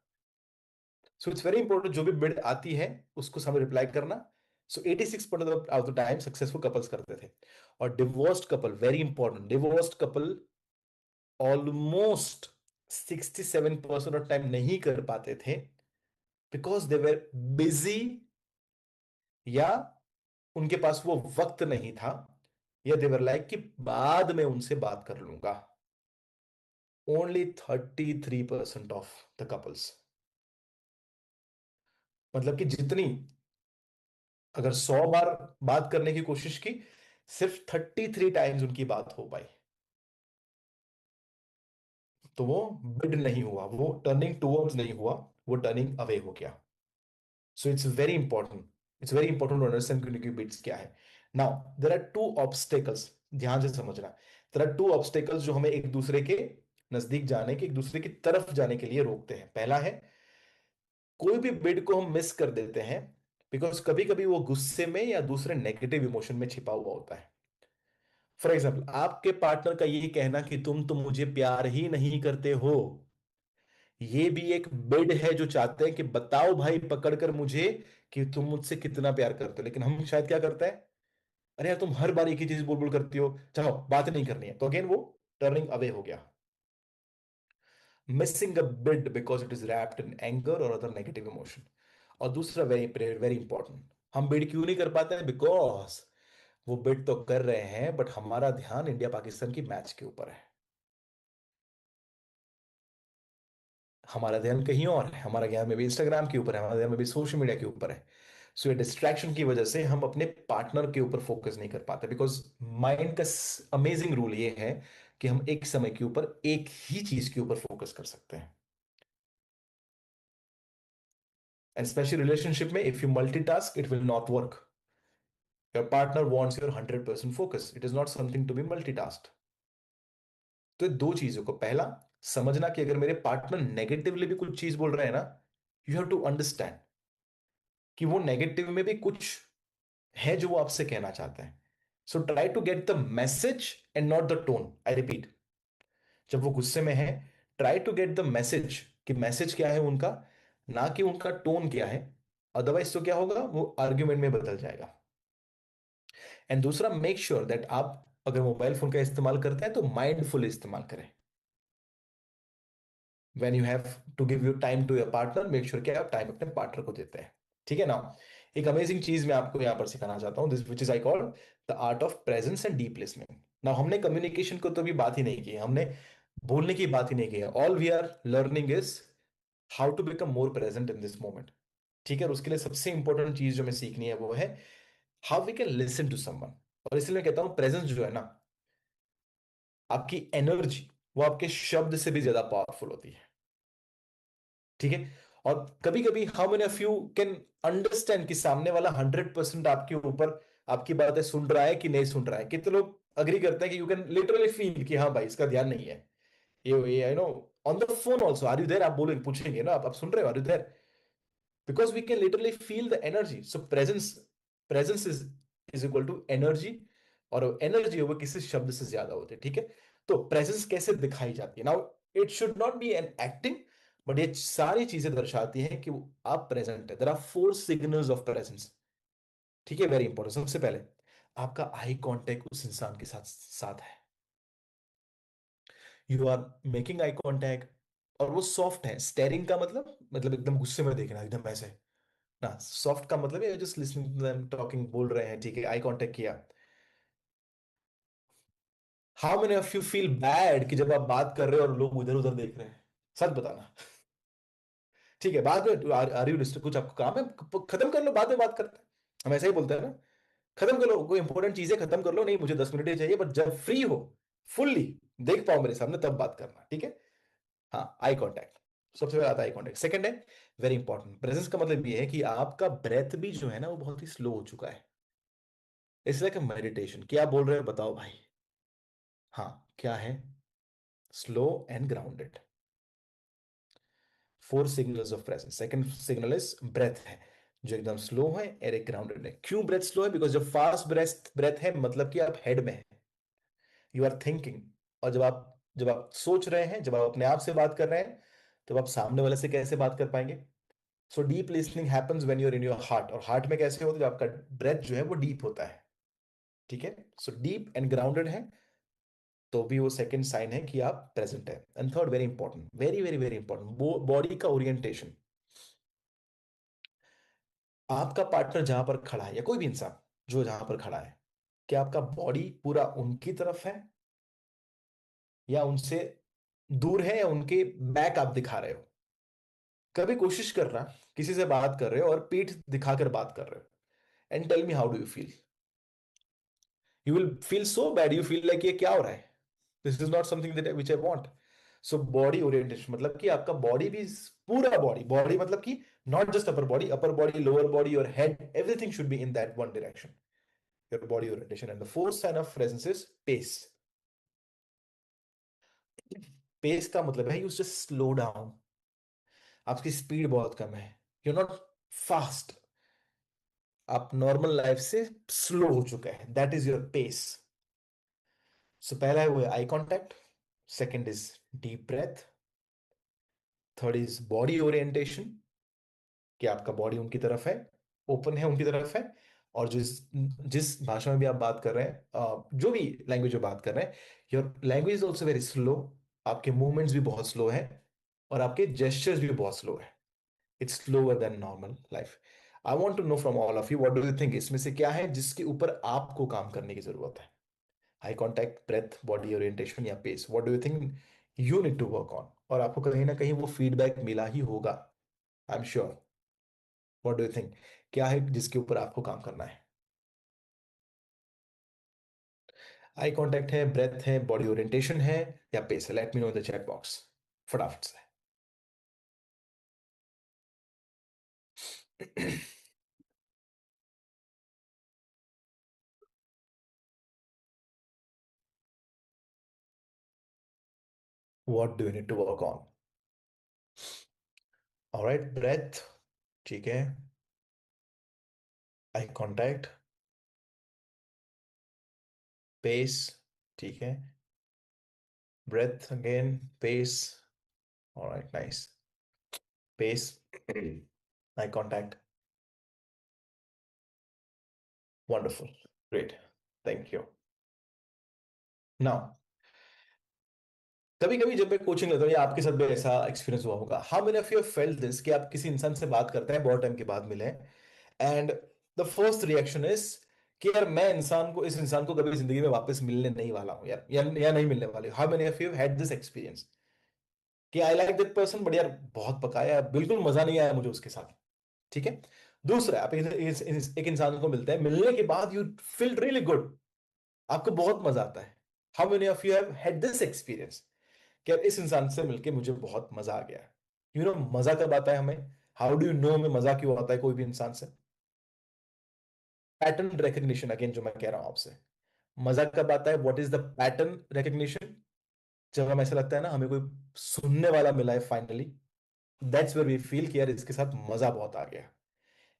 सो इट्स वेरी इंपॉर्टेंट, जो भी बिड आती है उसको समय रिप्लाई करना। सो 86% of the time successful couples करते थे। और divorced couple, very important, divorced couple almost 67% of time नहीं कर पाते थे, बिकॉज दे वर बिजी, या उनके पास वो वक्त नहीं था, या देवर लाइक कि बाद में उनसे बात कर लूंगा। ओनली 33% ऑफ द कपल्स, मतलब कि जितनी, अगर 100 बार बात करने की कोशिश की, सिर्फ 33 टाइम्स उनकी बात हो पाई। तो वो बिड नहीं हुआ, वो टर्निंग टूवर्ड्स नहीं हुआ, वो टर्निंग अवे हो गया। So it's very important, it's very important to understand कि बिड्स क्या है। Now there are two obstacles, ध्यान से समझना। देर आर टू ऑब्स्टेकल्स जो हमें एक दूसरे के नजदीक जाने के, एक दूसरे की तरफ जाने के लिए रोकते हैं। पहला है, कोई भी बिड को हम मिस कर देते हैं बिकॉज कभी कभी वो गुस्से में या दूसरे नेगेटिव इमोशन में छिपा हुआ होता है। फॉर एग्जाम्पल, आपके पार्टनर का ये कहना कि तुम तो मुझे प्यार ही नहीं करते हो, ये भी एक बिड है जो चाहते हैं कि बताओ भाई पकड़ कर मुझे कि तुम मुझसे कितना प्यार करते हो। लेकिन हम शायद क्या करते हैं, अरे यार तुम हर बार एक ही चीज बोल बोल करती हो, चलो बात नहीं करनी है, तो अगेन वो टर्निंग अवे हो गया। Missing a bid because it is wrapped in anger और अदर नेगेटिव इमोशन। और दूसरा वेरी वेरी इंपॉर्टेंट, हम बिड क्यों नहीं कर पाते हैं, बिकॉज वो बिड तो कर रहे हैं बट हमारा ध्यान इंडिया पाकिस्तान की मैच के ऊपर है, हमारा ध्यान कहीं और है, हमारा ध्यान में भी इंस्टाग्राम के ऊपर है, हमारा ध्यान में भी सोशल मीडिया के ऊपर है। सो ये डिस्ट्रैक्शन की वजह से हम अपने पार्टनर के ऊपर फोकस नहीं कर पाते, बिकॉज माइंड का अमेजिंग रूल ये है कि हम एक समय के ऊपर एक ही चीज के ऊपर फोकस कर सकते हैं। एंड स्पेशली रिलेशनशिप में if you multitask it will not work. Your partner wants your 100% focus, it is not something to be multitask. तो ये दो चीजों को, पहला समझना कि अगर मेरे पार्टनर नेगेटिवली भी कुछ चीज बोल रहे हैं ना, यू हैव टू अंडरस्टैंड कि वो नेगेटिव में भी कुछ है जो वो आपसे कहना चाहते हैं। So try to get the message and not the tone. I repeat, जब वो गुस्से में है, try to get the message, कि मैसेज क्या है उनका, ना कि उनका टोन क्या है। अदरवाइज तो क्या होगा, वो आर्ग्यूमेंट में बदल जाएगा। एंड दूसरा, मेक श्योर दैट आप अगर मोबाइल फोन का इस्तेमाल करते हैं तो माइंडफुल इस्तेमाल करें। When you have to give your time to your partner, make sure कि आप टाइम अपने पार्टनर को देते हैं। ठीक है ना। एक अमेजिंग चीज मैं आपको यहां पर सिखाना चाहता हूं, this which is I call the art of presence and deep listening. ना हमने कम्युनिकेशन को तो भी बात ही नहीं की है, हमने बोलने की बात ही नहीं की है। All we are learning is how to become more present in this moment. ठीक है, और उसके लिए सबसे इंपॉर्टेंट चीज जो हमें सीखनी है वो है how we can listen to someone. और इसलिए मैं कहता हूं प्रेजेंस जो है ना, आपकी एनर्जी, वो आपके शब्द से भी ज्यादा पावरफुल होती है। ठीक है। और कभी कभी how many of you can understand कि सामने वाला 100% आपके ऊपर आपकी बातें सुन रहा है कि नहीं सुन रहा है। कितने लोग अग्री करते हैं कि यू कैन लिटरली फील कि हाँ भाई इसका ध्यान नहीं है, ये I know. On the phone also, are you there, आप बोलेंगे, पूछेंगे ना, आप सुन रहे हो, are you there, because we can literally feel the energy. So presence, presence is equal to energy, और एनर्जी वो किसी शब्द से ज्यादा होती है। ठीक है। तो प्रेजेंस कैसे दिखाई जाती है, now it should not be an acting, but ये सारी चीजें दर्शाती हैं कि आप प्रेजेंट है। There are 4 signals of presence. ठीक है, वेरी इंपॉर्टेंट। सबसे पहले आपका आई कांटेक्ट उस इंसान के साथ साथ है, you are making eye contact, और वो सॉफ्ट है। स्टेरिंग का मतलब एकदम गुस्से में देखना, एकदम ऐसे ना। सॉफ्ट का मतलब है just listening to them talking, बोल रहे हैं, ठीक है, आई कांटेक्ट किया। How many of you feel bad कि जब आप बात कर रहे हो और लोग उधर उधर देख रहे हैं, सच बताना। ठीक है, बाद में आर यू डिस्टर्ब, कुछ आपको काम है, खत्म कर लो, बाद में बात करते हैं। हम ऐसा ही बोलते हैं ना, खत्म कर लो, कोई इंपॉर्टेंट चीज है खत्म कर लो, नहीं मुझे 10 मिनट ही चाहिए, बट जब फ्री हो, फुल्ली देख पाओ मेरे सामने, तब बात करना। ठीक है। हाँ, आई कांटेक्ट सबसे पहले आता है। आई कांटेक्ट सेकंड है, वेरी इंपॉर्टेंट, प्रेजेंस का मतलब ये है कि आपका ब्रेथ भी जो है ना वो बहुत ही स्लो हो चुका है। It's like a meditation. क्या बोल रहे हो बताओ भाई। हाँ, क्या है, slow and grounded. 4 signals of presence. Second signal is breath है, जो एकदम स्लो है, और एक ग्राउंडेड है। क्यों ब्रेथ स्लो है, बिकॉज जब फास्ट ब्रेथ ब्रेथ है मतलब कि आप हेड में है, यू आर थिंकिंग। और जब आप सोच रहे हैं, जब आप अपने आप से बात कर रहे हैं, तब आप सामने वाले से कैसे बात कर पाएंगे। So deep listening happens when you're in your heart, और हार्ट में कैसे होता है, जब आपका ब्रेथ जो है वो डीप होता है। ठीक है, सो डीप एंड ग्राउंडेड है, तो भी वो सेकंड साइन है कि आप प्रेजेंट है। And third, very important, very very very important, body का ओरिएंटेशन। आपका पार्टनर जहां पर खड़ा है, या कोई भी इंसान जो जहां पर खड़ा है, क्या आपका बॉडी पूरा उनकी तरफ है, या उनसे दूर है, या उनके बैक आप दिखा रहे हो। कभी कोशिश करना, किसी से बात कर रहे हो और पीठ दिखाकर बात कर रहे हो, and tell me how do you feel. You will feel so bad, you feel like ये क्या हो रहा है, this is not something that which I want. So body orientation मतलब कि आपका बॉडी भी, पूरा बॉडी, बॉडी मतलब कि not just upper body, lower body, your head, everything should be in that one direction, your body orientation. And the fourth sign of presence is pace. Pace का मतलब है यू जस्ट स्लो डाउन, आपकी speed बहुत कम है, you not fast, आप normal life से slow हो चुका है, that is your pace. So पहला है वो eye contact, second is deep breath, third is body orientation, कि आपका बॉडी उनकी तरफ है, ओपन है उनकी तरफ है, और जिस जिस भाषा में भी आप बात कर रहे हैं, जो भी लैंग्वेज में बात कर रहे हैं, your language is also very slow, आपके मूवमेंट्स भी बहुत स्लो है, और आपके जेस्चर्स भी बहुत स्लो है, it's slower than normal life. I want to know from all of you, what do you think, इसमें से क्या है जिसके ऊपर आपको काम करने की जरूरत है। Eye contact, breath, body orientation, या pace, what do you think you need to work on, और आपको कहीं ना कहीं वो फीडबैक मिला ही होगा, I am sure. What do you think, क्या है जिसके ऊपर आपको काम करना है। आई कांटेक्ट है, ब्रेथ है, बॉडी ओरिएंटेशन है, या पेस है, let me know in the chat box, फटाफट से। What do you need to work on. Alright, breath, ठीक है, आई कांटेक्ट, पेस, ठीक है, breath again, pace, alright, nice, pace, eye contact, wonderful, great, thank you. Now, कभी कभी जब मैं कोचिंग लेता हूँ, या आपके साथ भी ऐसा एक्सपीरियंस हुआ होगा, how many of you felt this, कि आप किसी इंसान से बात करते हैं, बहुत टाइम के बाद मिले, and the first reaction is कि यार मैं इस इंसान को कभी जिंदगी में वापस मिलने नहीं वाला हूँ यार, या नहीं मिलने वाले। How many of you had this experience कि I like that person, but यार बहुत पकाया, बिल्कुल मजा नहीं आया मुझे उसके साथ। ठीक है, दूसरा, आप एक इंसान को मिलते हैं, मिलने के बाद यू फील रियली गुड, आपको बहुत मजा आता है। How many of you have had this experience कि यार इस इंसान से मिलके मुझे बहुत मजा आ गया। यू नो मजा कब आता है हमें, हाउ डू यू नो हमें मजा क्यों आता है कोई भी इंसान से। पैटर्न रिकग्निशन, अगेन जो मैं कह रहा हूं आपसे, मजा कब आता है, what is the pattern recognition, जब हमें ऐसा लगता है ना हमें कोई सुनने वाला मिला है finally, that's where we feel कि यार इसके साथ मजा बहुत आ गया,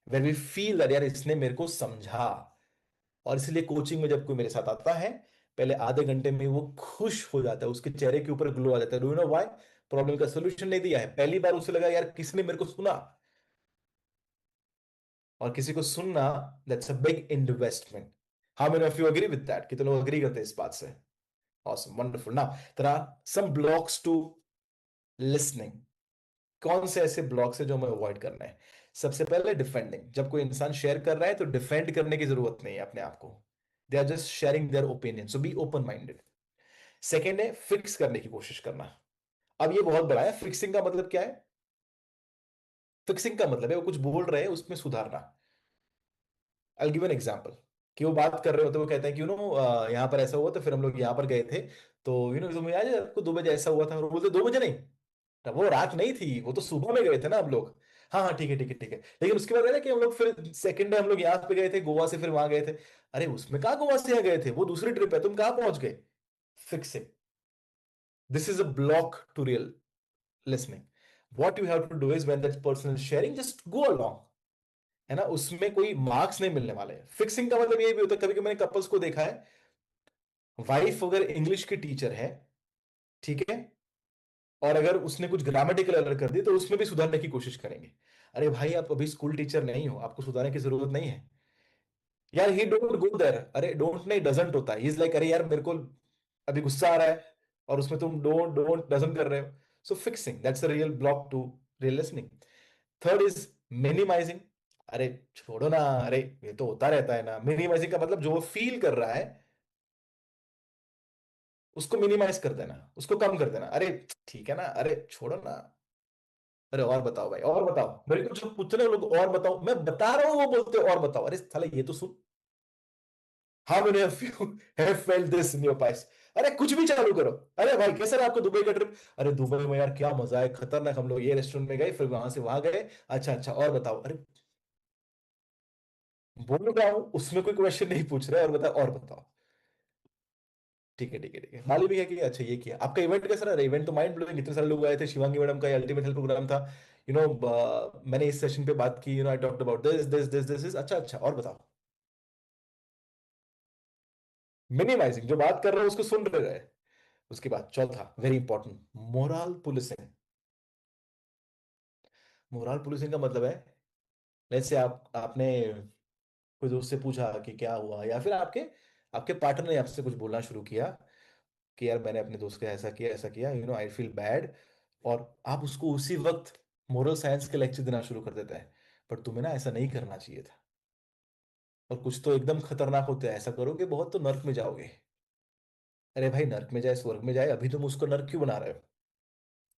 वेर वी फील दैट यार इसने मेरे को समझा। और इसलिए कोचिंग में जब कोई मेरे साथ आता है, पहले आधे घंटे में वो खुश हो जाता है, उसके चेहरे के ऊपर ग्लो आ जाता है, do you know why, problem का सोल्यूशन नहीं दिया है, पहली बार उसे लगा यार किसने मेरे को सुना। और किसी को सुनना, that's a big investment. How many of you agree with that, कितने लोग एग्री करते हैं इस बात से। Awesome, wonderful. Now there are some blocks to listening. कौन से ऐसे ब्लॉक्स है जो हमें अवॉइड करना है। सबसे पहले डिफेंडिंग, जब कोई इंसान शेयर कर रहा है तो डिफेंड करने की जरूरत नहीं है अपने आप को, they are just sharing their opinion, so be open minded. Second है फिक्स करने की कोशिश करना। अब ये बहुत बड़ा है, फिक्सिंग का मतलब क्या है। फिक्सिंग का मतलब है वो कुछ बोल रहे हैं उसमें सुधारना। आई गिव एन एग्जांपल, कि वो बात कर रहे होते, वो कहते हैं कि यहाँ पर ऐसा हुआ तो फिर हम लोग यहाँ पर गए थे, तो तुम्हें याद है आपको 2 बजे ऐसा हुआ था, और वो बोलते 2 बजे नहीं, तब वो रात नहीं थी, वो तो सुबह में गए थे ना हम लोग। हाँ हाँ, ठीक है ठीक है ठीक है, लेकिन उसके बाद है ना कि हम लोग फिर सेकंड डे हम लोग यहाँ पे गए थे, गोवा से फिर वहां गए थे। अरे उसमें कहाँ गोवा से यहाँ गए थे, वो दूसरी ट्रिप है, तुम कहाँ पहुंच गए। Fixing, this is a block to real listening. What you have to do is when that person is sharing, just go along, है ना, उसमें कोई मार्क्स नहीं मिलने वाले। फिक्सिंग का मतलब ये भी होता है, कभी कभी मैंने कपल्स को देखा है, वाइफ अगर इंग्लिश की टीचर है, ठीक है, और अगर उसने कुछ ग्रामेटिकल एरर कर दी तो उसमें भी सुधारने की कोशिश करेंगे। अरे भाई आप अभी स्कूल टीचर नहीं हो, आपको सुधारने की जरूरत नहीं है। यार ही डोंट गो देयर, अरे डोंट नहीं डजंट होता है, ही इज लाइक अरे यार मेरे को अभी गुस्सा आ रहा है, और उसमें तुम डोंट डोंट डजंट कर रहे हो। So fixing, that's a real block to real listening. Third is minimizing. अरे छोड़ो ना, अरे ये तो होता रहता है ना। मिनिमाइजिंग का मतलब जो वो फील कर रहा है उसको मिनिमाइज कर देना, उसको कम कर देना। अरे ठीक है ना, अरे छोड़ो ना। अरे और बताओ भाई, और बताओ, मेरे को जो पूछ रहे हो लोग और बताओ, मैं बता रहा हूँ वो बोलते हो और बताओ। अरे साले ये तो सुन। How many of you have felt this in your past? अरे कुछ भी चालू करो। अरे भाई कैसा रहा आपको दुबई का ट्रिप? अरे दुबई में यार क्या मजा है, खतरनाक, हम लोग ये रेस्टोरेंट में गए, फिर वहां से वहां गए। अच्छा अच्छा और बताओ। अरे बोल रहा हूँ, उसमें कोई क्वेश्चन नहीं पूछ रहे, और बताओ और बताओ। ठीक है ठीक है ठीक है, माली भी है कि अच्छा ये किया। आपका इवेंट कैसा रहा? इवेंट तो माइंड ब्लोइंग, इतने सारे लोग आए थे, शिवांगी मैडम का अल्टीमेट हेल्थ प्रोग्राम था। मैंने इस सेशन पे बात की, I talked about this this this this. अच्छा अच्छा और बताओ। मिनिमाइजिंग, जो बात कर रहे हो उसको सुन रहे हैं। उसके बाद चौथा very important, moral policing. Moral policing का मतलब है, जैसे आपने कोई दोस्त से पूछा कि क्या हुआ, या फिर आपके आपके पार्टनर ने आपसे कुछ बोलना शुरू किया कि यार मैंने अपने दोस्त को ऐसा किया, आई फील बैड। और आप उसको उसी वक्त मोरल साइंस के लेक्चर देना शुरू कर देते हैं, पर तुम्हें ना ऐसा नहीं करना चाहिए था, और कुछ तो एकदम खतरनाक होते हैं, ऐसा करोगे बहुत तो नर्क में जाओगे। अरे भाई नर्क में जाए स्वर्ग में जाए, अभी तुम उसको नर्क क्यों बना रहे हो?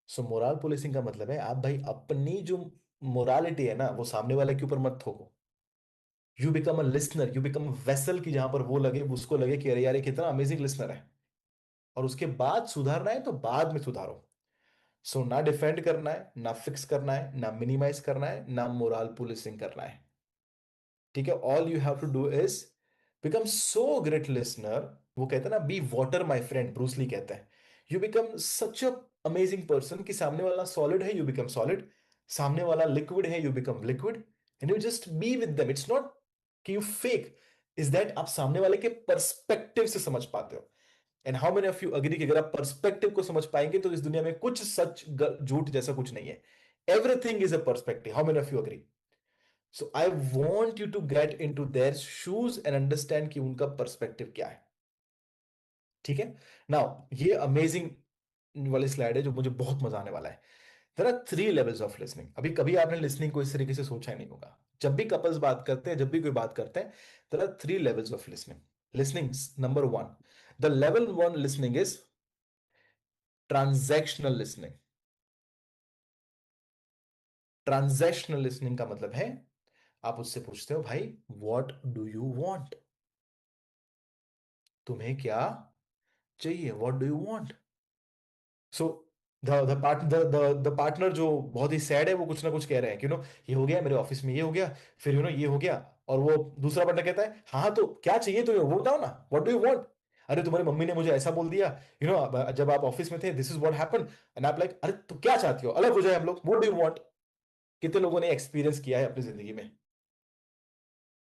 सो मोरल पुलिसिंग का मतलब है आप भाई अपनी जो मोरालिटी है ना वो सामने वाले के ऊपर मत थोपो। You become a listener, you become vessel, की जहां पर वो लगे, उसको लगे कि अरे यार ये कितना अमेजिंग लिसनर है। और उसके बाद सुधारना है तो बाद में सुधारो। सो ना डिफेंड करना है, ना फिक्स करना है, ना मिनिमाइज करना है, ना मोरल पुलिसिंग करना है। ठीक है, all you have to do is become so great listener. वो कहते हैं ना, be water my friend, Bruce Lee कहते हैं। You become such a amazing person कि सामने वाला सॉलिड है, यू बिकम सॉलिड। सामने वाला लिक्विड है, you become liquid. And you just be with them, it's not कि यू फेक, इज दैट आप सामने वाले के पर्सपेक्टिव से समझ पाते हो। And how many of you agree कि अगर आप पर्सपेक्टिव को समझ पाएंगे तो इस दुनिया में कुछ सच झूठ जैसा कुछ नहीं है। Everything is a perspective, how many of you agree? So I want you to get in to their shoes and understand कि उनका पर्सपेक्टिव क्या है। ठीक है। नाउ ये अमेजिंग वाली स्लाइड है जो मुझे बहुत मजा आने वाला है। There are three levels of listening. अभी कभी आपने लिसनिंग को इस तरीके से सोचा ही नहीं होगा। जब भी कपल्स बात करते हैं, जब भी कोई बात करते हैं, there are three levels of listening. Listening number one, the level one listening is transactional listening. Transactional listening का मतलब है आप उससे पूछते हो भाई व्हाट डू यू वांट, तुम्हें क्या चाहिए, what do you want. So the partner जो बहुत ही सैड है वो कुछ ना कुछ कह रहे हैं कि ये हो गया मेरे ऑफिस में, ये हो गया, फिर ये हो गया। और वो दूसरा पार्टनर कहता है हाँ हाँ तो क्या चाहिए तुम्हें वो बताओ ना, व्हाट डू यू वांट। अरे तुम्हारी मम्मी ने मुझे ऐसा बोल दिया, जब आप ऑफिस में थे, this is what happened. And आप लाइक अरे तो क्या चाहती हो, अलग हो जाए हम लोग, व्हाट डू यू वांट। कितने लोगों ने एक्सपीरियंस किया है अपनी जिंदगी में?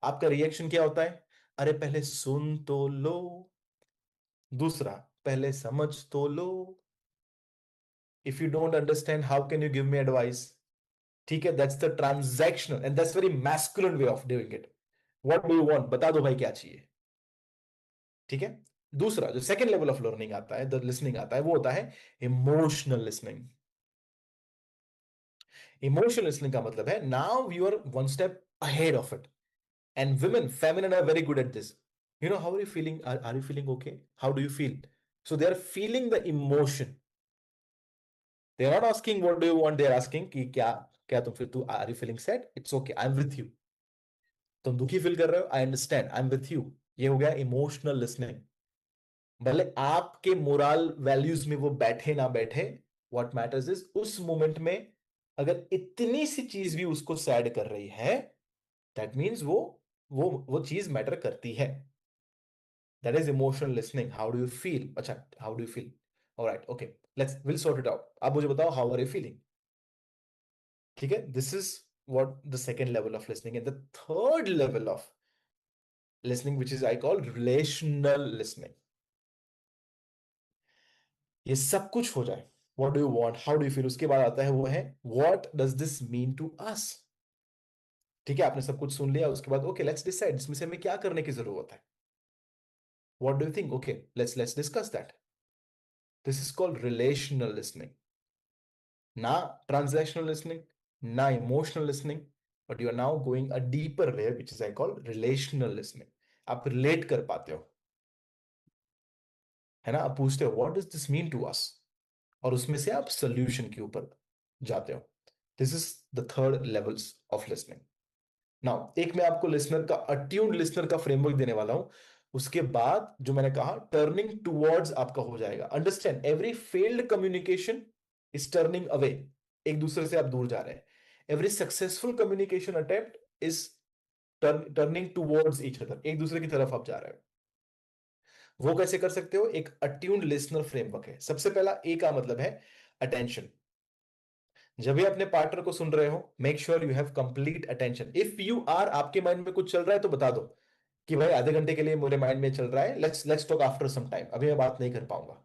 आपका रिएक्शन क्या होता है? अरे पहले सुन तो लो। दूसरा, पहले समझ तो लो। If you don't understand how can you give me advice. ठीक है, that's the transactional and that's very masculine way of doing it. What do you want, बता दो भाई क्या चाहिए। ठीक है। दूसरा जो सेकंड लेवल ऑफ लर्निंग आता है, द लिसनिंग आता है, वो होता है इमोशनल लिसनिंग। इमोशनल लिसनिंग का मतलब है now you are one step ahead of it. And women, feminine are very good at this. How are you feeling? Are you feeling okay? How do you feel? So they are feeling the emotion. They are not asking what do you want. They are asking कि क्या तुम फिर तू are you feeling sad? It's okay. I'm with you. तुम दुखी feel कर रहे हो? I understand. I'm with you. ये हो गया इमोशनल लिसनिंग। भले आपके मोरल वैल्यूज में वो बैठे ना बैठे, व्हाट मैटर्स इज उस मोमेंट में अगर इतनी सी चीज भी उसको सैड कर रही है, दैट मीन्स वो चीज मैटर करती है। That is emotional listening. How do you feel? अच्छा, how do you feel? All right, okay. We'll sort it out. आप मुझे बताओ how are you feeling? ठीक है? This is what the second level of listening, and the third level of listening, which is I call relational listening. ये सब कुछ हो जाए, what do you want? How do you feel? उसके बाद आता है वो है what does this mean to us? ठीक है, आपने सब कुछ सुन लिया, उसके बाद ओके लेट्स डिसाइड इसमें से हमें क्या करने की जरूरत है। What do you think? Okay, let's discuss that. This is called relational listening, ना ट्रांजैक्शनल लिसनिंग, ना emotional listening, but you are now going a deeper layer which is I call relational listening. आप relate कर पाते हो, है ना, आप पूछते हो what does this mean to us, और उसमें से आप सोल्यूशन के ऊपर जाते हो। This is the third levels of listening. Now एक मैं आपको लिसनर का, अट्यून्ड लिसनर का फ्रेमवर्क देने वाला हूं। उसके बाद जो मैंने कहा टर्निंग टुवर्ड्स आपका हो जाएगा। Understand, every failed communication is turning away, एक दूसरे से आप दूर जा रहे हैं। Every successful communication attempt is turning towards each other, एक दूसरे की तरफ आप जा रहे हो। वो कैसे कर सकते हो? एक अट्यून्ड लिसनर फ्रेमवर्क है। सबसे पहला ए का मतलब है अटेंशन। जब भी अपने पार्टनर को सुन रहे हो, make sure you have complete attention. If you are, आपके माइंड में कुछ चल रहा है तो बता दो कि भाई आधे घंटे के लिए मेरे माइंड में चल रहा है, let's let's talk after some time, अभी मैं बात नहीं कर पाऊंगा।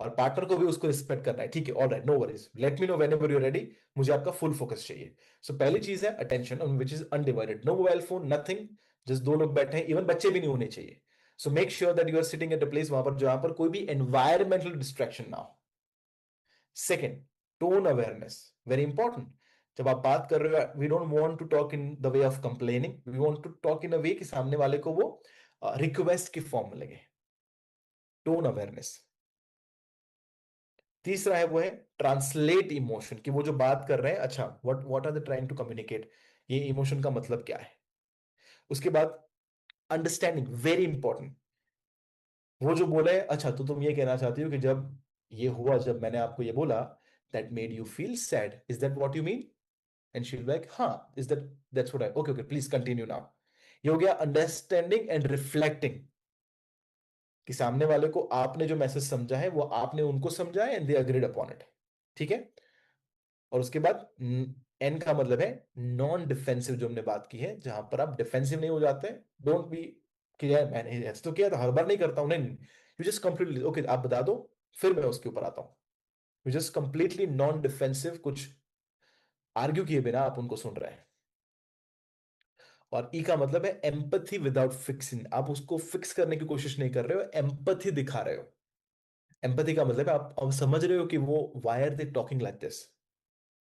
और पार्टनर को भी उसको रिस्पेक्ट करना है, ठीक है, alright, no worries, let me know whenever you ready, मुझे आपका फुल फोकस चाहिए। सो पहली चीज है attention, which is undivided, no mobile phone, nothing, just दो लोग बैठे हैं, इवन बच्चे भी नहीं होने चाहिए। So make sure that you are sitting at a place वहां पर जहां पर कोई भी एनवायरमेंटल डिस्ट्रैक्शन ना हो। Second, tone awareness, very important. जब आप बात कर रहे हो, we don't want to talk in the way of complaining, we want to talk in a way कि सामने वाले को वो रिक्वेस्ट की फॉर्म में लगे। Tone awareness. तीसरा है वो है ट्रांसलेट इमोशन, कि वो जो बात कर रहे हैं, अच्छा what what are they trying to communicate, ये इमोशन का मतलब क्या है। उसके बाद अंडरस्टैंडिंग, वेरी इंपॉर्टेंट। वो जो बोले, अच्छा तो तुम ये कहना चाहती हो कि जब ये हुआ, जब मैंने आपको ये बोला, that made you feel sad, is that what you mean? And she will like, हाँ, is that, that's what I, okay okay please continue now. ये हो गया अंडरस्टैंडिंग एंड रिफ्लेक्टिंग, कि सामने वाले को आपने जो मैसेज समझा है वो आपने उनको समझा है and they agreed upon it. ठीक है। और उसके बाद एन का मतलब है नॉन डिफेंसिव, जो हमने बात की है, जहां पर आप डिफेंसिव नहीं हो जाते। डोंट बी कि यार मैंने ऐसे तो किया था, हर बार नहीं करता हूं, नहीं, यू जस्ट कंप्लीटली ओके, आप बता दो, फिर मैं उसके ऊपर आता हूं। You just completely non defensive, कुछ आर्ग्यू किए बिना आप उनको सुन रहे हैं। और ई का मतलब है एम्पथी विदाउट फिक्सिंग, आप उसको फिक्स करने की कोशिश नहीं कर रहे हो, एम्पथी दिखा रहे हो। एम्पथी का मतलब है आप समझ रहे हो कि वो why are they talking like this.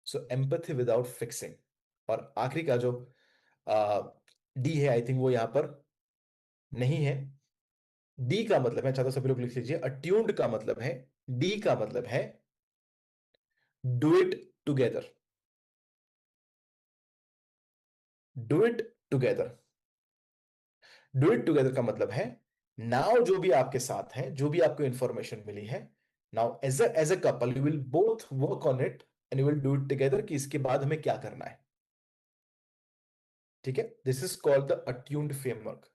So empathy without fixing. और आखिरी का जो डी है, आई थिंक वो यहां पर नहीं है। डी का मतलब है, चाहता सभी लोग लिख लीजिए, अट्यून्ड का मतलब है, डी का मतलब है do it together. Do it together. Do it together का मतलब है, नाउ जो भी आपके साथ है, जो भी आपको इंफॉर्मेशन मिली है, now as a couple you will both work on it and you will do it together, कि इसके बाद हमें क्या करना है। ठीक है, this is called the attuned framework.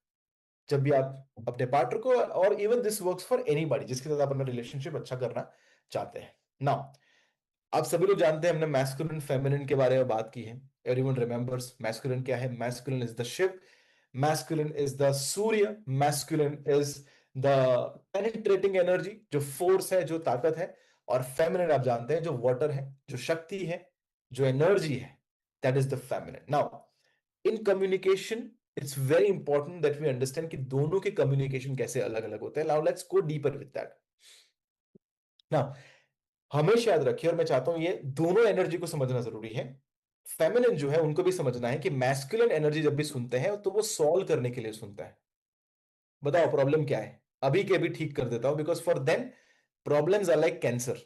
जब भी आप अपने पार्टनर को, और even this works for anybody जिसके साथ आप अपना रिलेशनशिप अच्छा करना चाहते हैं। नाउ आप सभी लोग जानते हैं, हमने मैस्कुलिन फेमिनिन के बारे में बात की है। एवरीवन रिमेंबर्स मैस्कुलिन क्या है? Masculine is the Shiva, masculine is the Surya, masculine is the penetrating energy, जो फोर्स है, जो ताकत है। और फेमिनिन आप जानते हैं, जो वाटर है, जो शक्ति है, जो एनर्जी है, that is the feminine. Now in communication it's very important that we understand कि दोनों के कम्युनिकेशन कैसे अलग अलग होते हैं। Now let's go deeper with that. Now हमेशा याद रखिए, और मैं चाहता हूं ये दोनों एनर्जी को समझना जरूरी है। फेमिनिन जो है उनको भी समझना है कि मैस्कुलिन एनर्जी जब भी सुनते हैं तो वो सॉल्व करने के लिए सुनता है। बताओ प्रॉब्लम क्या है, अभी के अभी ठीक कर देता हूं, because for them problems are like cancer.